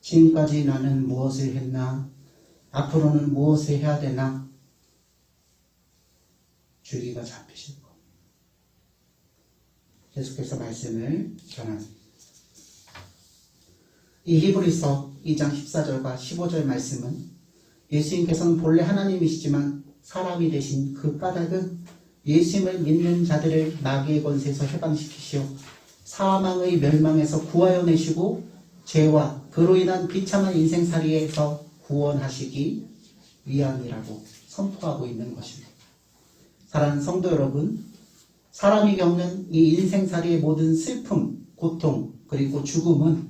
지금까지 나는 무엇을 했나? 앞으로는 무엇을 해야 되나? 줄기가 잡히실 겁니다. 계속해서 말씀을 전합니다. 이 히브리서 2장 14절과 15절 말씀은 예수님께서는 본래 하나님이시지만 사람이 되신 그 까닭은 예수님을 믿는 자들을 마귀의 권세에서 해방시키시어 사망의 멸망에서 구하여 내시고 죄와 그로 인한 비참한 인생살이에서 구원하시기 위함이라고 선포하고 있는 것입니다. 사랑하는 성도 여러분, 사람이 겪는 이 인생살이의 모든 슬픔, 고통, 그리고 죽음은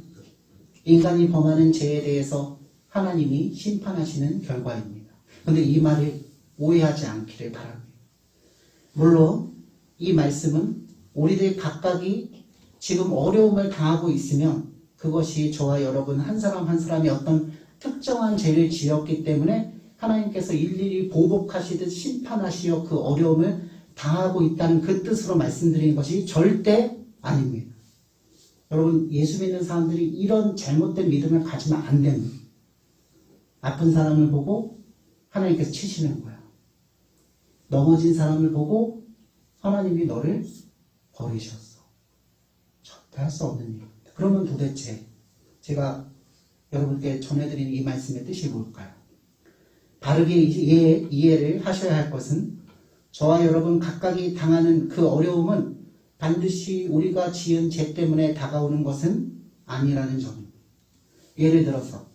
인간이 범하는 죄에 대해서 하나님이 심판하시는 결과입니다. 그런데 이 말을 오해하지 않기를 바랍니다. 물론 이 말씀은 우리들 각각이 지금 어려움을 당하고 있으면 그것이 저와 여러분 한 사람 한 사람이 어떤 특정한 죄를 지었기 때문에 하나님께서 일일이 보복하시듯 심판하시어 그 어려움을 당하고 있다는 그 뜻으로 말씀드리는 것이 절대 아닙니다. 여러분, 예수 믿는 사람들이 이런 잘못된 믿음을 가지면 안 됩니다. 아픈 사람을 보고 하나님께서 치시는 거야. 넘어진 사람을 보고 하나님이 너를 버리셨어. 절대 할 수 없는 일입니다. 그러면 도대체 제가 여러분께 전해드린 이 말씀의 뜻이 뭘까요? 바르게 이해를 하셔야 할 것은 저와 여러분 각각이 당하는 그 어려움은 반드시 우리가 지은 죄 때문에 다가오는 것은 아니라는 점입니다. 예를 들어서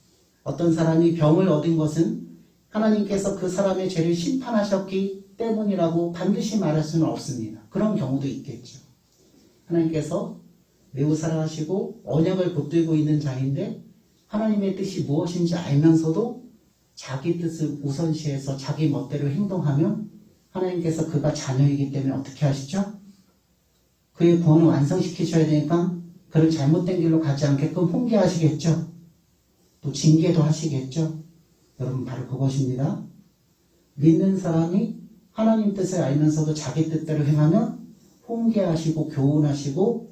어떤 사람이 병을 얻은 것은 하나님께서 그 사람의 죄를 심판하셨기 때문이라고 반드시 말할 수는 없습니다. 그런 경우도 있겠죠. 하나님께서 매우 사랑하시고 언약을 붙들고 있는 자인데 하나님의 뜻이 무엇인지 알면서도 자기 뜻을 우선시해서 자기 멋대로 행동하면 하나님께서 그가 자녀이기 때문에 어떻게 하시죠? 그의 구원을 완성시키셔야 되니까 그를 잘못된 길로 가지 않게끔 훈계하시겠죠. 또 징계도 하시겠죠. 여러분 바로 그것입니다. 믿는 사람이 하나님 뜻을 알면서도 자기 뜻대로 행하면 훈계하시고 교훈하시고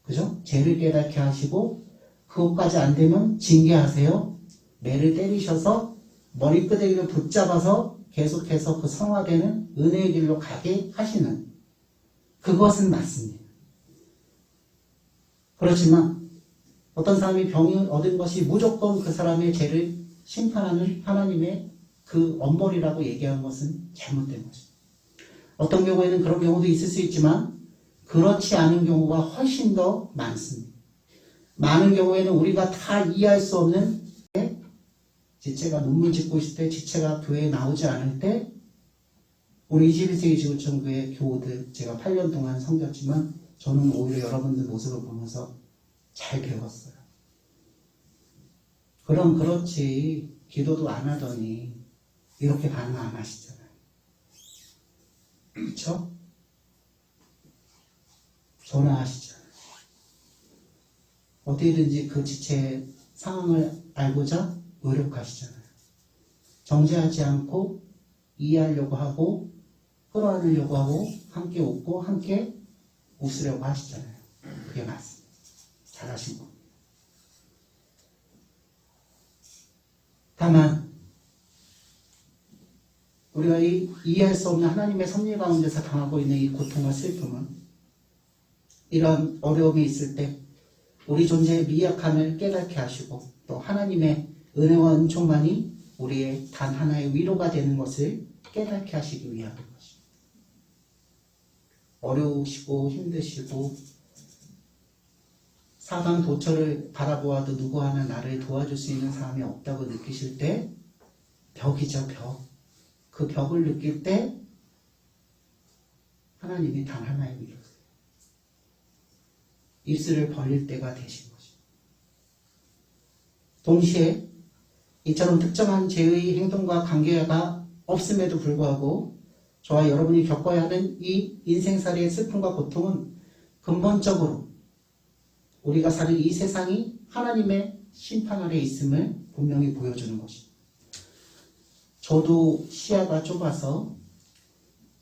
그죠? 죄를 깨닫게 하시고 그것까지 안 되면 징계하세요. 매를 때리셔서 머리끄댕이를 붙잡아서 계속해서 그 성화되는 은혜의 길로 가게 하시는 그것은 맞습니다. 그렇지만 어떤 사람이 병을 얻은 것이 무조건 그 사람의 죄를 심판하는 하나님의 그 엄벌이라고 얘기하는 것은 잘못된 것입니다. 어떤 경우에는 그런 경우도 있을 수 있지만 그렇지 않은 경우가 훨씬 더 많습니다. 많은 경우에는 우리가 다 이해할 수 없는 지체가 눈물 짓고 있을 때, 지체가 교회에 나오지 않을 때, 우리 21세기 지구촌교회 교우들, 제가 8년 동안 섬겼지만 저는 오히려 여러분들 모습을 보면서 잘 배웠어요. 그럼 그렇지, 기도도 안 하더니 이렇게 반응 안 하시잖아요. 그렇죠? 전화하시잖아요. 어떻게든지 그 지체의 상황을 알고자 노력하시잖아요. 정죄하지 않고 이해하려고 하고 끌어안으려고 하고 함께 웃고 함께 웃으려고 하시잖아요. 그게 맞습니다. 잘하신 겁니다. 다만 우리가 이해할 수 없는 하나님의 섭리 가운데서 당하고 있는 이 고통과 슬픔은 이런 어려움이 있을 때 우리 존재의 미약함을 깨닫게 하시고 또 하나님의 은혜와 은총만이 우리의 단 하나의 위로가 되는 것을 깨닫게 하시기 위함인 것입니다. 어려우시고 힘드시고 사방 도처를 바라보아도 누구 하나 나를 도와줄 수 있는 사람이 없다고 느끼실 때 벽이죠, 벽. 그 벽을 느낄 때 하나님이 단 하나의 위로세요. 입술을 벌릴 때가 되신 것입니다. 동시에 이처럼 특정한 죄의 행동과 관계가 없음에도 불구하고 저와 여러분이 겪어야 하는 이 인생살이의 슬픔과 고통은 근본적으로 우리가 사는 이 세상이 하나님의 심판 아래 있음을 분명히 보여주는 것입니다. 저도 시야가 좁아서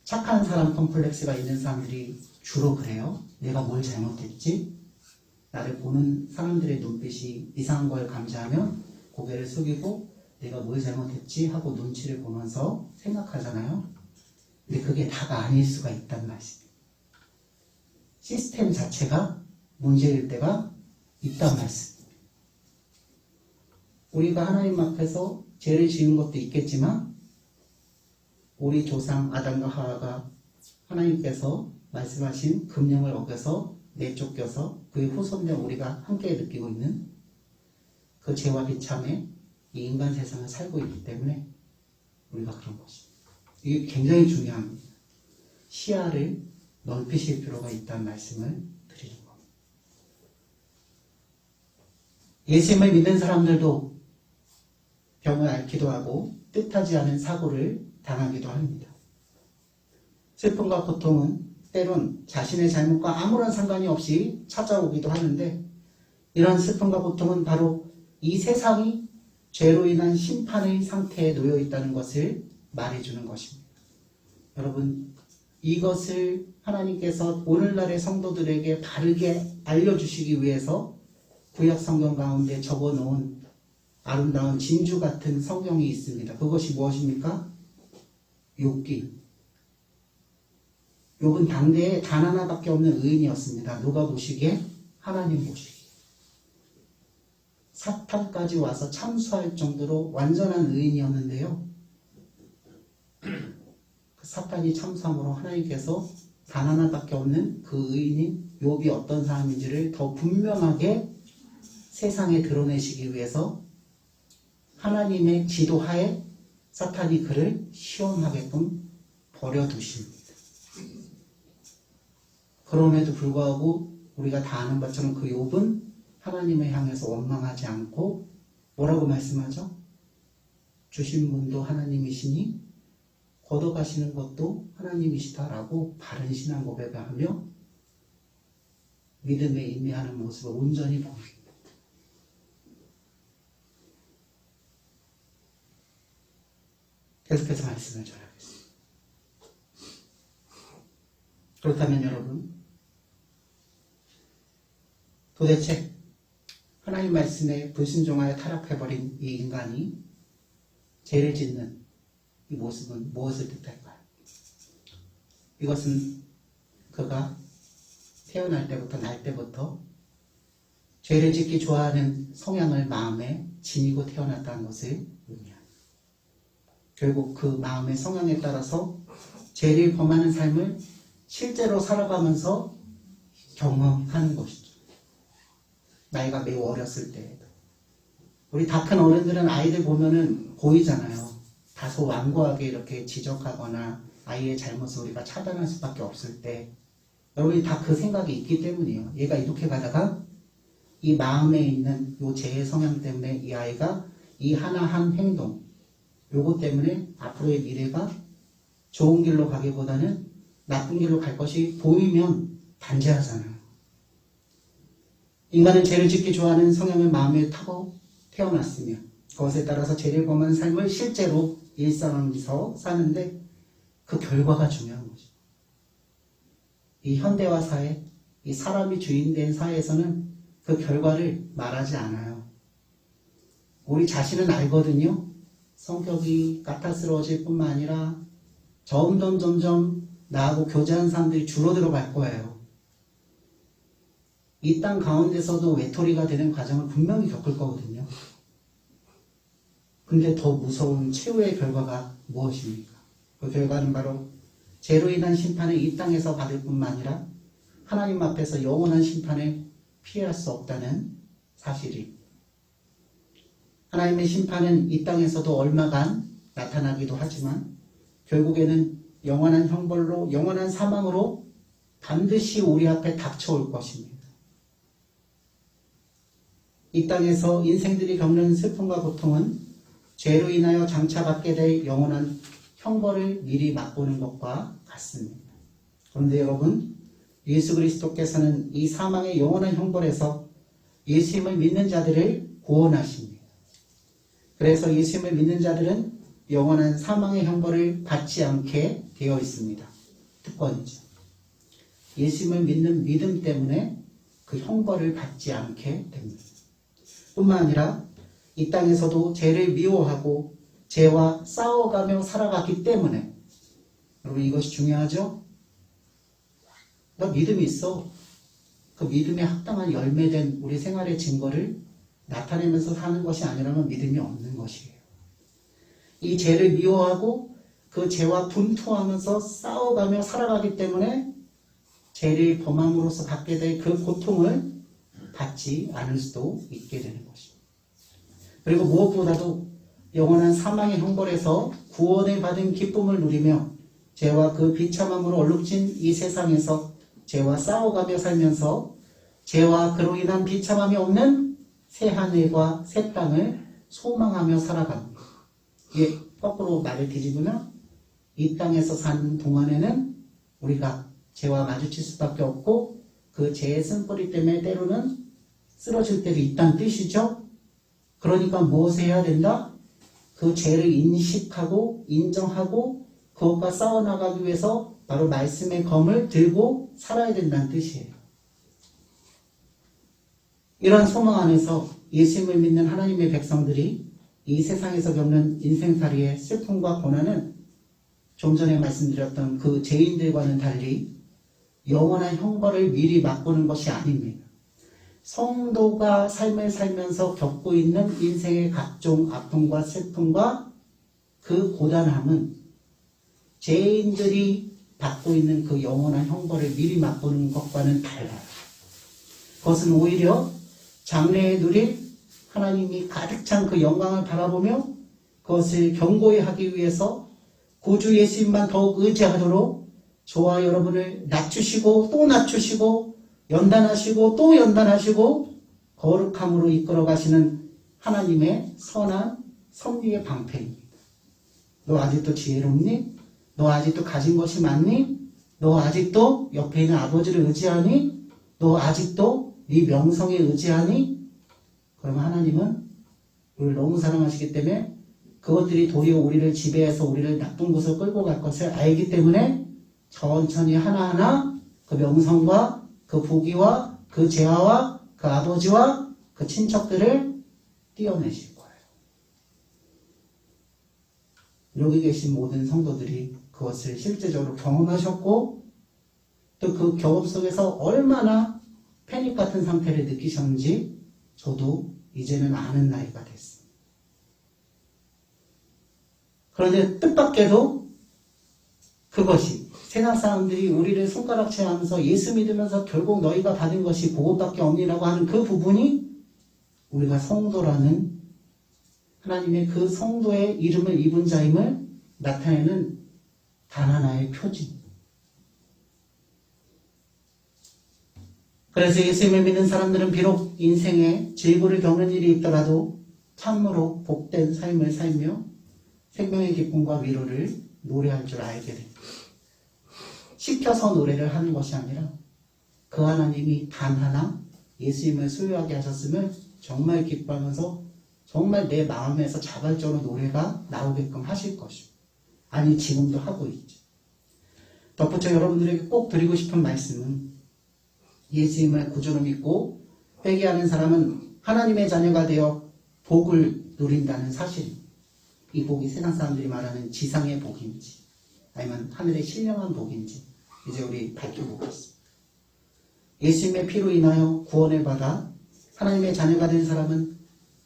착한 사람 컴플렉스가 있는 사람들이 주로 그래요. 내가 뭘 잘못했지? 나를 보는 사람들의 눈빛이 이상한 걸 감지하면 고개를 숙이고 내가 뭘 잘못했지? 하고 눈치를 보면서 생각하잖아요. 근데 그게 다가 아닐 수가 있단 말씀이에요. 시스템 자체가 문제일 때가 있단 말씀입니다. 우리가 하나님 앞에서 죄를 지은 것도 있겠지만 우리 조상 아담과 하와가 하나님께서 말씀하신 금령을 어겨서 내쫓겨서 그의 후손된 우리가 함께 느끼고 있는 그 죄와 비참에 이 인간 세상을 살고 있기 때문에 우리가 그런 것입니다. 이게 굉장히 중요합니다. 시야를 넓히실 필요가 있다는 말씀을 드리는 겁니다. 예수님을 믿는 사람들도 병을 앓기도 하고 뜻하지 않은 사고를 당하기도 합니다. 슬픔과 고통은 때론 자신의 잘못과 아무런 상관이 없이 찾아오기도 하는데 이런 슬픔과 고통은 바로 이 세상이 죄로 인한 심판의 상태에 놓여 있다는 것을 말해주는 것입니다. 여러분, 이것을 하나님께서 오늘날의 성도들에게 바르게 알려주시기 위해서 구약 성경 가운데 적어놓은 아름다운 진주 같은 성경이 있습니다. 그것이 무엇입니까? 욥기. 욥은 당대에 단 하나밖에 없는 의인이었습니다. 누가 보시기에? 하나님 보시기에. 사탄까지 와서 참수할 정도로 완전한 의인이었는데요. 그 사탄이 참수함으로 하나님께서 단 하나밖에 없는 그 의인인 욥이 어떤 사람인지를 더 분명하게 세상에 드러내시기 위해서 하나님의 지도하에 사탄이 그를 시험하게끔 버려두십니다. 그럼에도 불구하고 우리가 다 아는 것처럼 그 욥은 하나님을 향해서 원망하지 않고 뭐라고 말씀하죠? 주신 분도 하나님이시니 걷어가시는 것도 하나님이시다라고 바른 신앙 고백을 하며 믿음에 인내하는 모습을 온전히 보입니다. 계속해서 말씀을 전하겠습니다. 그렇다면 여러분, 도대체 하나님 말씀에 불순종하여 타락해버린 이 인간이 죄를 짓는 이 모습은 무엇을 뜻할까요? 이것은 그가 태어날 때부터 날 때부터 죄를 짓기 좋아하는 성향을 마음에 지니고 태어났다는 것을 의미합니다. 결국 그 마음의 성향에 따라서 죄를 범하는 삶을 실제로 살아가면서 경험하는 것이죠. 나이가 매우 어렸을 때에도. 우리 다 큰 어른들은 아이들 보면은 보이잖아요. 다소 완고하게 이렇게 지적하거나 아이의 잘못을 우리가 차단할 수밖에 없을 때 여러분이 다 그 생각이 있기 때문이에요. 얘가 이렇게 가다가 이 마음에 있는 요 재해 성향 때문에 이 아이가 이 하나한 행동 요거 때문에 앞으로의 미래가 좋은 길로 가기보다는 나쁜 길로 갈 것이 보이면 단죄하잖아요. 인간은 죄를 짓기 좋아하는 성향을 마음에 타고 태어났으며 그것에 따라서 죄를 범한 삶을 실제로 일상에서 사는데 그 결과가 중요한 거죠. 이 현대화 사회, 이 사람이 주인된 사회에서는 그 결과를 말하지 않아요. 우리 자신은 알거든요. 성격이 까탈스러워질 뿐만 아니라 점점 나하고 교제하는 사람들이 줄어들어 갈 거예요. 이 땅 가운데서도 외톨이가 되는 과정을 분명히 겪을 거거든요. 근데 더 무서운 최후의 결과가 무엇입니까? 그 결과는 바로 죄로 인한 심판을 이 땅에서 받을 뿐만 아니라 하나님 앞에서 영원한 심판을 피할 수 없다는 사실입니다. 하나님의 심판은 이 땅에서도 얼마간 나타나기도 하지만 결국에는 영원한 형벌로 영원한 사망으로 반드시 우리 앞에 닥쳐올 것입니다. 이 땅에서 인생들이 겪는 슬픔과 고통은 죄로 인하여 장차 받게 될 영원한 형벌을 미리 맛보는 것과 같습니다. 그런데 여러분, 예수 그리스도께서는 이 사망의 영원한 형벌에서 예수님을 믿는 자들을 구원하십니다. 그래서 예수님을 믿는 자들은 영원한 사망의 형벌을 받지 않게 되어 있습니다. 특권이죠. 예수님을 믿는 믿음 때문에 그 형벌을 받지 않게 됩니다. 뿐만 아니라 이 땅에서도 죄를 미워하고 죄와 싸워가며 살아갔기 때문에 여러분 이것이 중요하죠? 너 믿음이 있어. 그 믿음에 합당한 열매된 우리 생활의 증거를 나타내면서 사는 것이 아니라면 믿음이 없는 것이에요. 이 죄를 미워하고 그 죄와 분투하면서 싸워가며 살아가기 때문에 죄를 범함으로써 받게 될 그 고통을 받지 않을 수도 있게 되는 것입니다. 그리고 무엇보다도 영원한 사망의 형벌에서 구원을 받은 기쁨을 누리며 죄와 그 비참함으로 얼룩진 이 세상에서 죄와 싸워가며 살면서 죄와 그로 인한 비참함이 없는 새 하늘과 새 땅을 소망하며 살아갑니다. 이게 거꾸로 말을 뒤집으면 이 땅에서 사는 동안에는 우리가 죄와 마주칠 수밖에 없고 그 죄의 쓴뿌리 때문에 때로는 쓰러질 때도 있다는 뜻이죠. 그러니까 무엇을 해야 된다? 그 죄를 인식하고 인정하고 그것과 싸워나가기 위해서 바로 말씀의 검을 들고 살아야 된다는 뜻이에요. 이러한 소망 안에서 예수님을 믿는 하나님의 백성들이 이 세상에서 겪는 인생살이의 슬픔과 고난은 좀 전에 말씀드렸던 그 죄인들과는 달리 영원한 형벌을 미리 맛보는 것이 아닙니다. 성도가 삶을 살면서 겪고 있는 인생의 각종 아픔과 슬픔과 그 고단함은 죄인들이 받고 있는 그 영원한 형벌을 미리 맛보는 것과는 달라요. 그것은 오히려 장래에 누릴 하나님이 가득 찬 그 영광을 바라보며 그것을 견고히 하기 위해서 구주 예수님만 더욱 의지하도록 저와 여러분을 낮추시고 또 낮추시고 연단하시고 또 연단하시고 거룩함으로 이끌어 가시는 하나님의 선한 섭리의 방패입니다. 너 아직도 지혜롭니? 너 아직도 가진 것이 많니? 너 아직도 옆에 있는 아버지를 의지하니? 너 아직도 네 명성에 의지하니? 그러면 하나님은 우리를 너무 사랑하시기 때문에 그것들이 도리어 우리를 지배해서 우리를 나쁜 곳으로 끌고 갈 것을 알기 때문에 천천히 하나하나 그 명성과 그 부귀와 그 재화와 그 아버지와 그 친척들을 띄어내실 거예요. 여기 계신 모든 성도들이 그것을 실제적으로 경험하셨고 또 그 경험 속에서 얼마나 패닉 같은 상태를 느끼셨는지 저도 이제는 아는 나이가 됐습니다. 그런데 뜻밖에도 그것이 세상 사람들이 우리를 손가락질 하면서 예수 믿으면서 결국 너희가 받은 것이 복음밖에 없니라고 하는 그 부분이 우리가 성도라는 하나님의 그 성도의 이름을 입은 자임을 나타내는 단 하나의 표지. 그래서 예수님을 믿는 사람들은 비록 인생에 질고를 겪는 일이 있더라도 참으로 복된 삶을 살며 생명의 기쁨과 위로를 노래할 줄 알게 됩니다. 시켜서 노래를 하는 것이 아니라 그 하나님이 단 하나 예수님을 소유하게 하셨음을 정말 기뻐하면서 정말 내 마음에서 자발적으로 노래가 나오게끔 하실 것이고, 아니 지금도 하고 있죠. 덧붙여 여러분들에게 꼭 드리고 싶은 말씀은 예수님을 구주로 믿고 회개하는 사람은 하나님의 자녀가 되어 복을 누린다는 사실입니다. 이 복이 세상 사람들이 말하는 지상의 복인지 아니면 하늘의 신령한 복인지 이제 우리 밝혀보겠습니다. 예수님의 피로 인하여 구원을 받아 하나님의 자녀가 된 사람은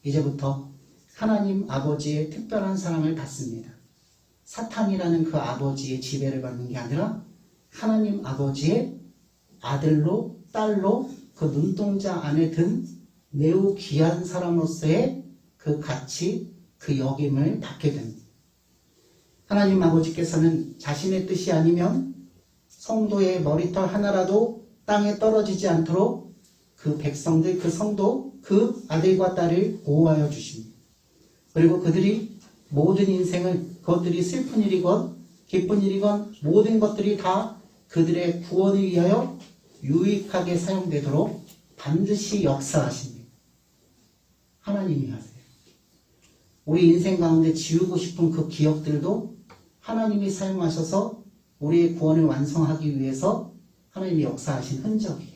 이제부터 하나님 아버지의 특별한 사랑을 받습니다. 사탄이라는 그 아버지의 지배를 받는 게 아니라 하나님 아버지의 아들로 딸로 그 눈동자 안에 든 매우 귀한 사람으로서의 그 가치, 그 역임을 받게 됩니다. 하나님 아버지께서는 자신의 뜻이 아니면 성도의 머리털 하나라도 땅에 떨어지지 않도록 그 백성들, 그 성도, 그 아들과 딸을 보호하여 주십니다. 그리고 그들이 모든 인생을, 그것들이 슬픈 일이건 기쁜 일이건 모든 것들이 다 그들의 구원을 위하여 유익하게 사용되도록 반드시 역사하십니다. 하나님이 하세요. 우리 인생 가운데 지우고 싶은 그 기억들도 하나님이 사용하셔서 우리의 구원을 완성하기 위해서 하나님이 역사하신 흔적이에요.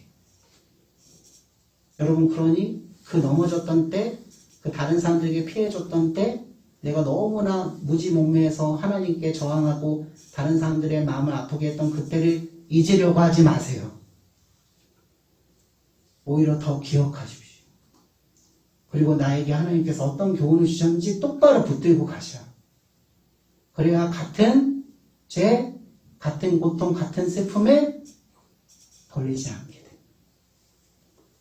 여러분, 그러니 그 넘어졌던 때, 그 다른 사람들에게 피해줬던 때, 내가 너무나 무지몽매해서 하나님께 저항하고 다른 사람들의 마음을 아프게 했던 그때를 잊으려고 하지 마세요. 오히려 더 기억하십시오. 그리고 나에게 하나님께서 어떤 교훈을 주셨는지 똑바로 붙들고 가셔. 그래야 같은 죄, 같은 고통, 같은 슬픔에 걸리지 않게 됩니다.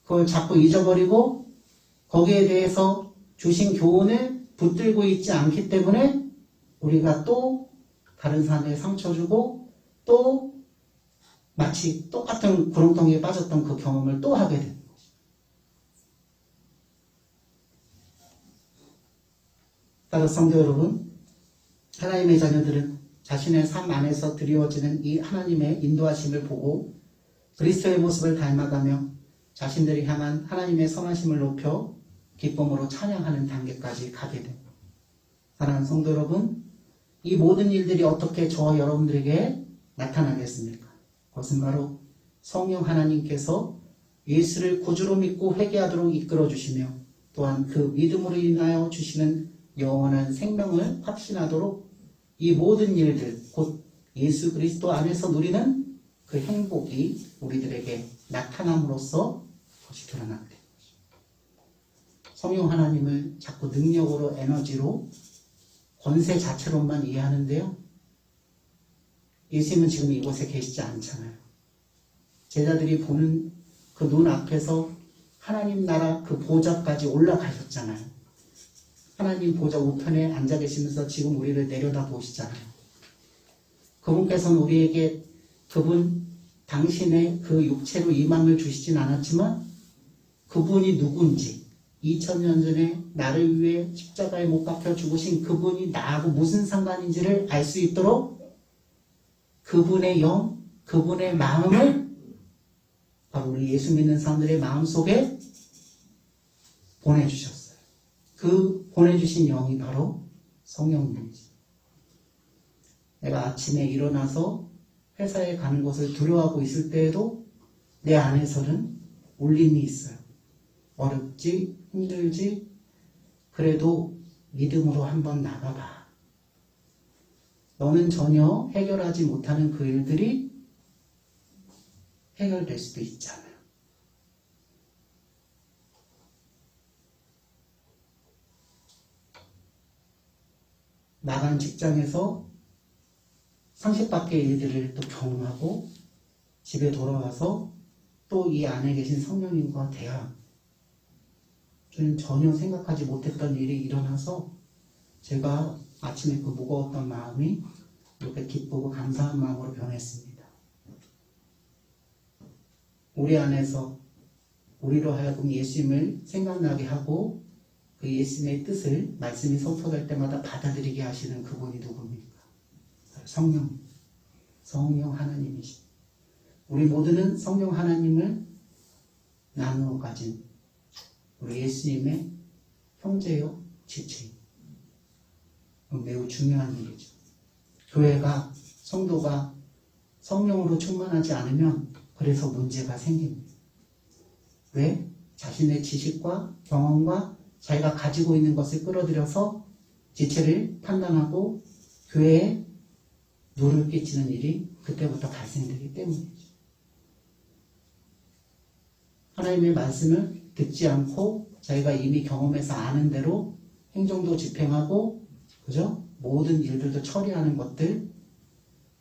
그걸 자꾸 잊어버리고 거기에 대해서 주신 교훈을 붙들고 있지 않기 때문에 우리가 또 다른 사람에게 상처 주고 또 마치 똑같은 구렁텅이에 빠졌던 그 경험을 또 하게 되는 것입니다. 따라서 성도 여러분, 하나님의 자녀들은 자신의 삶 안에서 드리워지는 이 하나님의 인도하심을 보고 그리스도의 모습을 닮아가며 자신들이 향한 하나님의 선하심을 높여 기쁨으로 찬양하는 단계까지 가게 됩니다. 사랑하는 성도 여러분, 이 모든 일들이 어떻게 저와 여러분들에게 나타나겠습니까? 그것은 바로 성령 하나님께서 예수를 구주로 믿고 회개하도록 이끌어 주시며 또한 그 믿음으로 인하여 주시는 영원한 생명을 확신하도록 이 모든 일들, 곧 예수 그리스도 안에서 누리는 그 행복이 우리들에게 나타남으로써 그것이 드러나게 됩니다. 성령 하나님을 자꾸 능력으로, 에너지로, 권세 자체로만 이해하는데요. 예수님은 지금 이곳에 계시지 않잖아요. 제자들이 보는 그 눈 앞에서 하나님 나라 그 보좌까지 올라가셨잖아요. 하나님 보좌 우편에 앉아 계시면서 지금 우리를 내려다 보시잖아요. 그분께서는 우리에게 그분 당신의 그 육체로 이망을 주시진 않았지만 그분이 누군지 2000년 전에 나를 위해 십자가에 못 박혀 죽으신 그분이 나하고 무슨 상관인지를 알 수 있도록 그분의 영, 그분의 마음을 바로 우리 예수 믿는 사람들의 마음속에 보내주셨어요. 그 보내주신 영이 바로 성령님이지. 내가 아침에 일어나서 회사에 가는 것을 두려워하고 있을 때에도 내 안에서는 울림이 있어요. 어렵지, 힘들지, 그래도 믿음으로 한번 나가봐. 너는 전혀 해결하지 못하는 그 일들이 해결될 수도 있잖아요. 나간 직장에서 상식 밖의 일들을 또 경험하고 집에 돌아와서 또 이 안에 계신 성령님과 대화. 저는 전혀 생각하지 못했던 일이 일어나서 제가 아침에 그 무거웠던 마음이 이렇게 기쁘고 감사한 마음으로 변했습니다. 우리 안에서 우리로 하여금 예수님을 생각나게 하고 그 예수님의 뜻을 말씀이 선포될 때마다 받아들이게 하시는 그분이 누굽니까? 성령 하나님이십니다. 우리 모두는 성령 하나님을 나누어 가진 우리 예수님의 형제요 지체입니다. 매우 중요한 일이죠. 교회가 성도가 성령으로 충만하지 않으면 그래서 문제가 생깁니다. 왜? 자신의 지식과 경험과 자기가 가지고 있는 것을 끌어들여서 지체를 판단하고 교회에 누를 끼치는 일이 그때부터 발생되기 때문이죠. 하나님의 말씀을 듣지 않고 자기가 이미 경험해서 아는 대로 행정도 집행하고 그죠? 모든 일들도 처리하는 것들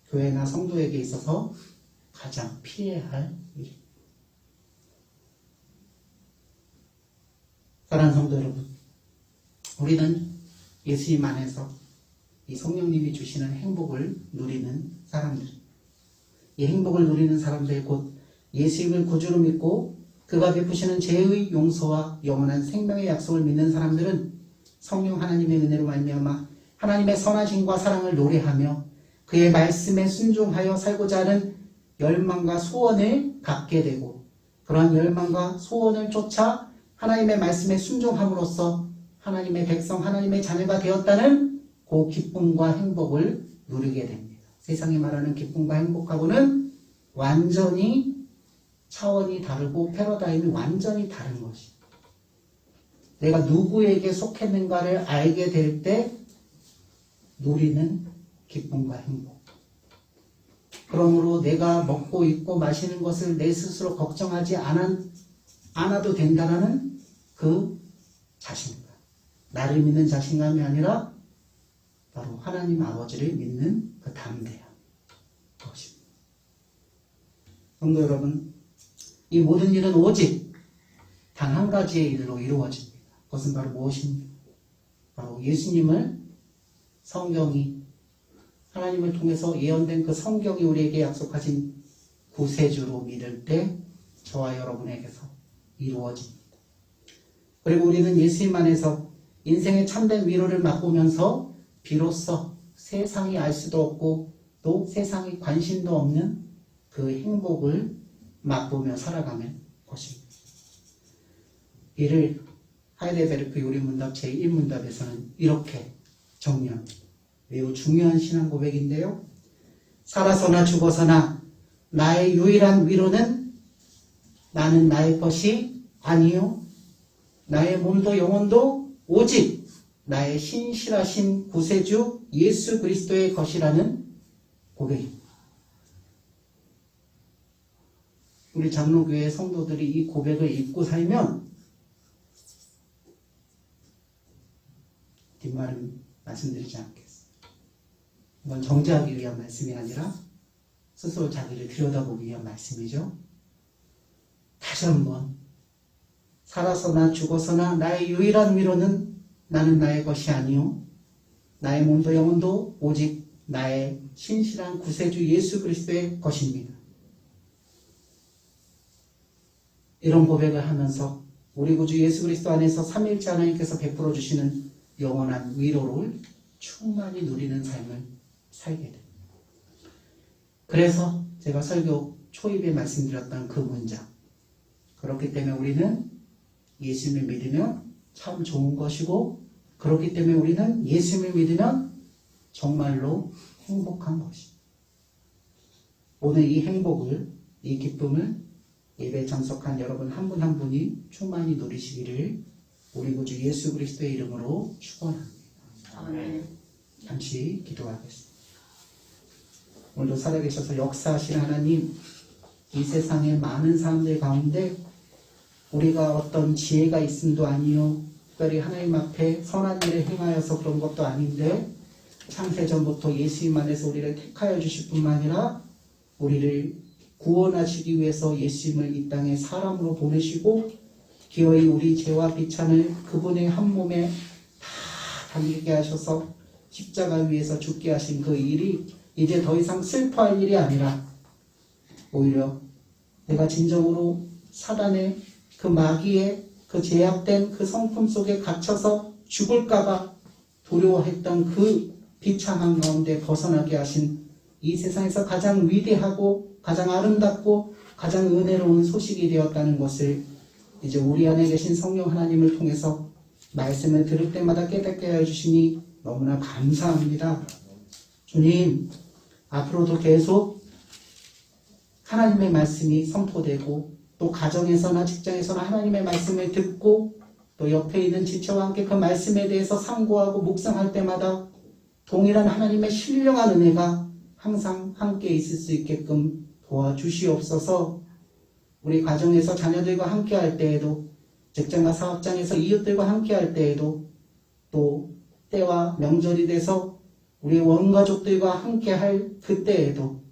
교회나 성도에게 있어서 가장 피해야 할 일입니다. 사랑하는 성도 여러분, 우리는 예수님 안에서 이 성령님이 주시는 행복을 누리는 사람들, 이 행복을 누리는 사람들 곧 예수님을 구주로 믿고 그가 베푸시는 죄의 용서와 영원한 생명의 약속을 믿는 사람들은 성령 하나님의 은혜로 말미암아 하나님의 선하심과 사랑을 노래하며 그의 말씀에 순종하여 살고자 하는 열망과 소원을 갖게 되고 그러한 열망과 소원을 쫓아 하나님의 말씀에 순종함으로써 하나님의 백성, 하나님의 자녀가 되었다는 그 기쁨과 행복을 누리게 됩니다. 세상이 말하는 기쁨과 행복하고는 완전히 차원이 다르고 패러다임이 완전히 다른 것입니다. 내가 누구에게 속했는가를 알게 될 때 누리는 기쁨과 행복. 그러므로 내가 먹고 입고 마시는 것을 내 스스로 걱정하지 않아도 된다는 그 자신감. 나를 믿는 자신감이 아니라 바로 하나님 아버지를 믿는 그 담대함. 것입니다. 성도 여러분, 이 모든 일은 오직 단 한 가지의 일로 이루어집니다. 그것은 바로 무엇입니까? 바로 예수님을 성경이 하나님을 통해서 예언된 그 성경이 우리에게 약속하신 구세주로 믿을 때 저와 여러분에게서 이루어집니다. 그리고 우리는 예수님 안에서 인생의 참된 위로를 맛보면서 비로소 세상이 알 수도 없고 또 세상이 관심도 없는 그 행복을 맛보며 살아가는 것입니다. 이를 하이델베르크 요리문답 제1문답에서는 이렇게 정리합니다. 매우 중요한 신앙 고백인데요. 살아서나 죽어서나 나의 유일한 위로는 나는 나의 것이 아니요 나의 몸도 영혼도 오직 나의 신실하신 구세주 예수 그리스도의 것이라는 고백입니다. 우리 장로교회 성도들이 이 고백을 잊고 살면 뒷말은 말씀드리지 않겠습니다. 이건 정죄하기 위한 말씀이 아니라 스스로 자기를 들여다보기 위한 말씀이죠. 다시 한번 살아서나 죽어서나 나의 유일한 위로는 나는 나의 것이 아니요 나의 몸도 영혼도 오직 나의 신실한 구세주 예수 그리스도의 것입니다. 이런 고백을 하면서 우리 구주 예수 그리스도 안에서 삼위일체 하나님께서 베풀어 주시는 영원한 위로를 충만히 누리는 삶을 살게 됩니다. 그래서 제가 설교 초입에 말씀드렸던 그 문장, 그렇기 때문에 우리는 예수님을 믿으면 참 좋은 것이고 그렇기 때문에 우리는 예수님을 믿으면 정말로 행복한 것입니다. 오늘 이 행복을, 이 기쁨을 예배에 참석한 여러분 한 분 한 분이 충만히 누리시기를 우리 구주 예수 그리스도의 이름으로 축원합니다. 아멘. 잠시 기도하겠습니다. 오늘도 살아계셔서 역사하신 하나님, 이 세상의 많은 사람들 가운데 우리가 어떤 지혜가 있음도 아니요 특별히 하나님 앞에 선한 일을 행하여서 그런 것도 아닌데 창세전부터 예수님 안에서 우리를 택하여 주실 뿐만 아니라 우리를 구원하시기 위해서 예수님을 이 땅에 사람으로 보내시고 기어이 우리 죄와 비찬을 그분의 한 몸에 다 담기게 하셔서 십자가 위에서 죽게 하신 그 일이 이제 더 이상 슬퍼할 일이 아니라 오히려 내가 진정으로 사단의 그 마귀의 그 제약된 그 성품 속에 갇혀서 죽을까봐 두려워했던 그 비참한 가운데 벗어나게 하신 이 세상에서 가장 위대하고 가장 아름답고 가장 은혜로운 소식이 되었다는 것을 이제 우리 안에 계신 성령 하나님을 통해서 말씀을 들을 때마다 깨닫게 해주시니 너무나 감사합니다. 주님, 앞으로도 계속 하나님의 말씀이 선포되고 또 가정에서나 직장에서나 하나님의 말씀을 듣고 또 옆에 있는 지체와 함께 그 말씀에 대해서 상고하고 묵상할 때마다 동일한 하나님의 신령한 은혜가 항상 함께 있을 수 있게끔 도와주시옵소서. 우리 가정에서 자녀들과 함께 할 때에도 직장과 사업장에서 이웃들과 함께 할 때에도 또 때와 명절이 돼서 우리 원가족들과 함께 할 그때에도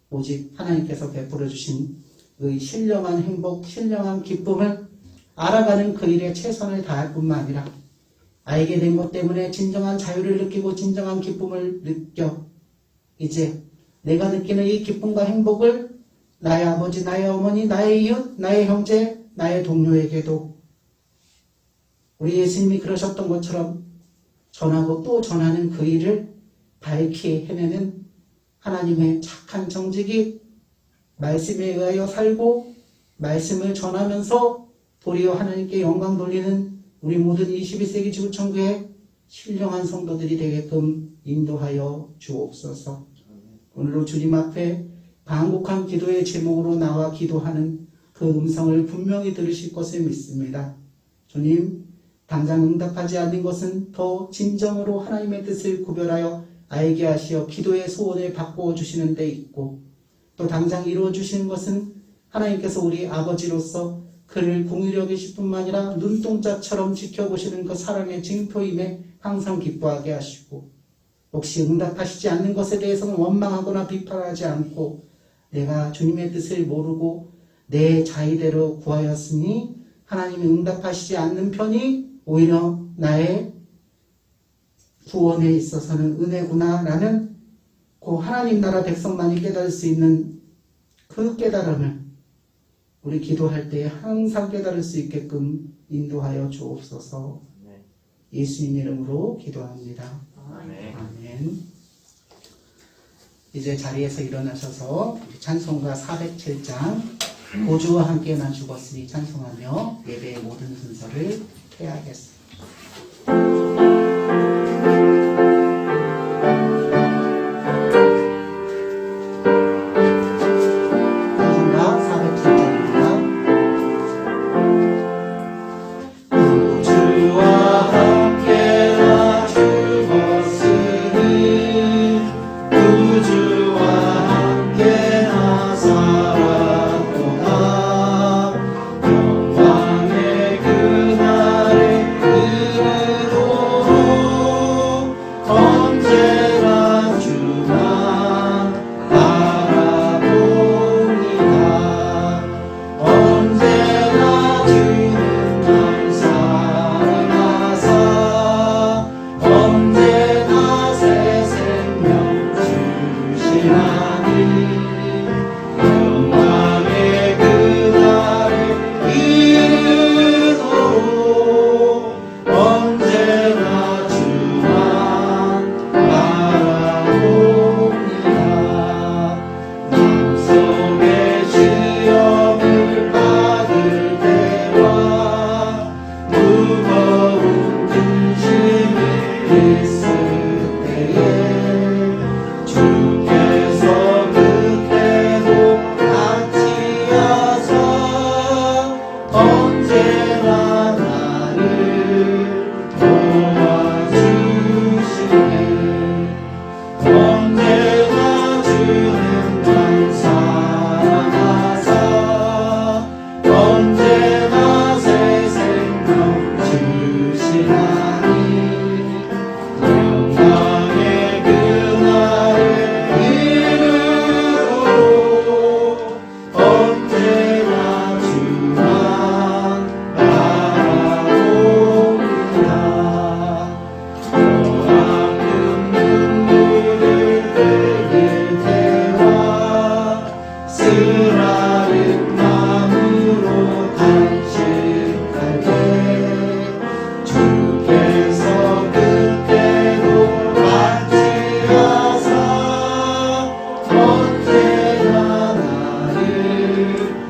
오직 하나님께서 베풀어 주신 그 신령한 행복, 신령한 기쁨을 알아가는 그 일에 최선을 다할 뿐만 아니라 알게 된 것 때문에 진정한 자유를 느끼고 진정한 기쁨을 느껴 이제 내가 느끼는 이 기쁨과 행복을 나의 아버지, 나의 어머니, 나의 이웃, 나의 형제, 나의 동료에게도 우리 예수님이 그러셨던 것처럼 전하고 또 전하는 그 일을 밝히 해내는 하나님의 착한 정직이 말씀에 의하여 살고 말씀을 전하면서 도리어 하나님께 영광 돌리는 우리 모든 21세기 지구촌교회 신령한 성도들이 되게끔 인도하여 주옵소서. 오늘도 주님 앞에 간곡한 기도의 제목으로 나와 기도하는 그 음성을 분명히 들으실 것을 믿습니다. 주님, 당장 응답하지 않는 것은 더 진정으로 하나님의 뜻을 구별하여 알게 하시어 기도의 소원을 바꾸어 주시는 데 있고 또 당장 이루어 주시는 것은 하나님께서 우리 아버지로서 그를 공의히 여기실 뿐만 아니라 눈동자처럼 지켜보시는 그 사랑의 징표임에 항상 기뻐하게 하시고 혹시 응답하시지 않는 것에 대해서는 원망하거나 비판하지 않고 내가 주님의 뜻을 모르고 내 자의대로 구하였으니 하나님이 응답하시지 않는 편이 오히려 나의 구원에 있어서는 은혜구나 라는 그 하나님 나라 백성만이 깨달을 수 있는 그 깨달음을 우리 기도할 때 항상 깨달을 수 있게끔 인도하여 주옵소서. 예수님 이름으로 기도합니다. 아멘. 이제 자리에서 일어나셔서 찬송가 407장 고주와 함께만 죽었으니 찬송하며 예배의 모든 순서를 해야겠습니다. 영광의 그날에 아른 마음으로 단식할 때 주께서 그때도 같이 하사 언제나 나를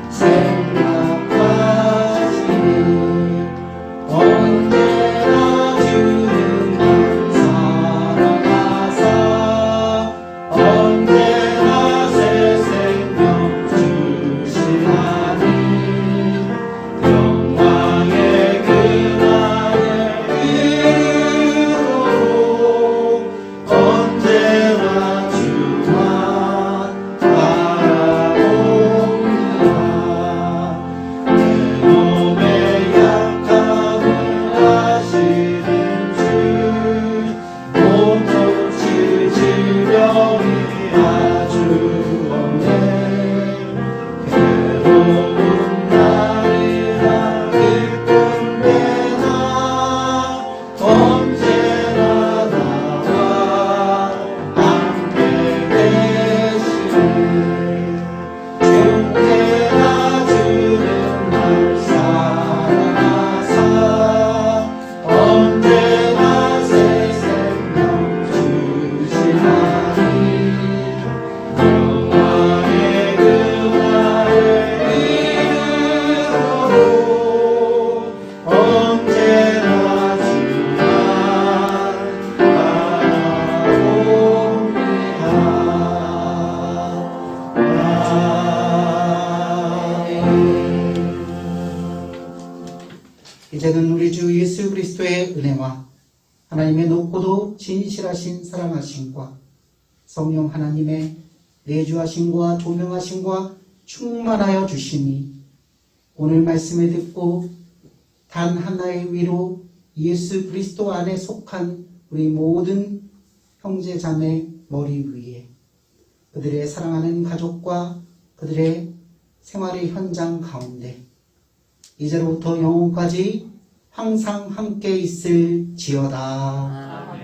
생각하시니 언제나 주는 날 사랑하사 언제나 새 생명 주시나니 영광의 그날에 이르도록 언제나 주만 바라봅니다. 내 몸의 약함을 아시는 주 모든 질병이 아주 없네 괴로운 날이라 기쁜 때나 언제나 나와 함께 계시네 주께나 주는 날 사랑하사 언제나 새 생명 주시나니 영광의 그날에 이르도록 언제나 주만 바라봅니다. 이제는 우리 주 예수 그리스도의 은혜와 하나님의 높고도 진실하신 사랑하심과 성령 하나님의 내주하심과 조명하심과 충만하여 주시니 오늘 말씀을 듣고 단 하나의 위로 예수 그리스도 안에 속한 우리 모든 형제 자매 머리 위에 그들의 사랑하는 가족과 그들의 생활의 현장 가운데 이제로부터 영원까지 항상 함께 있을지어다.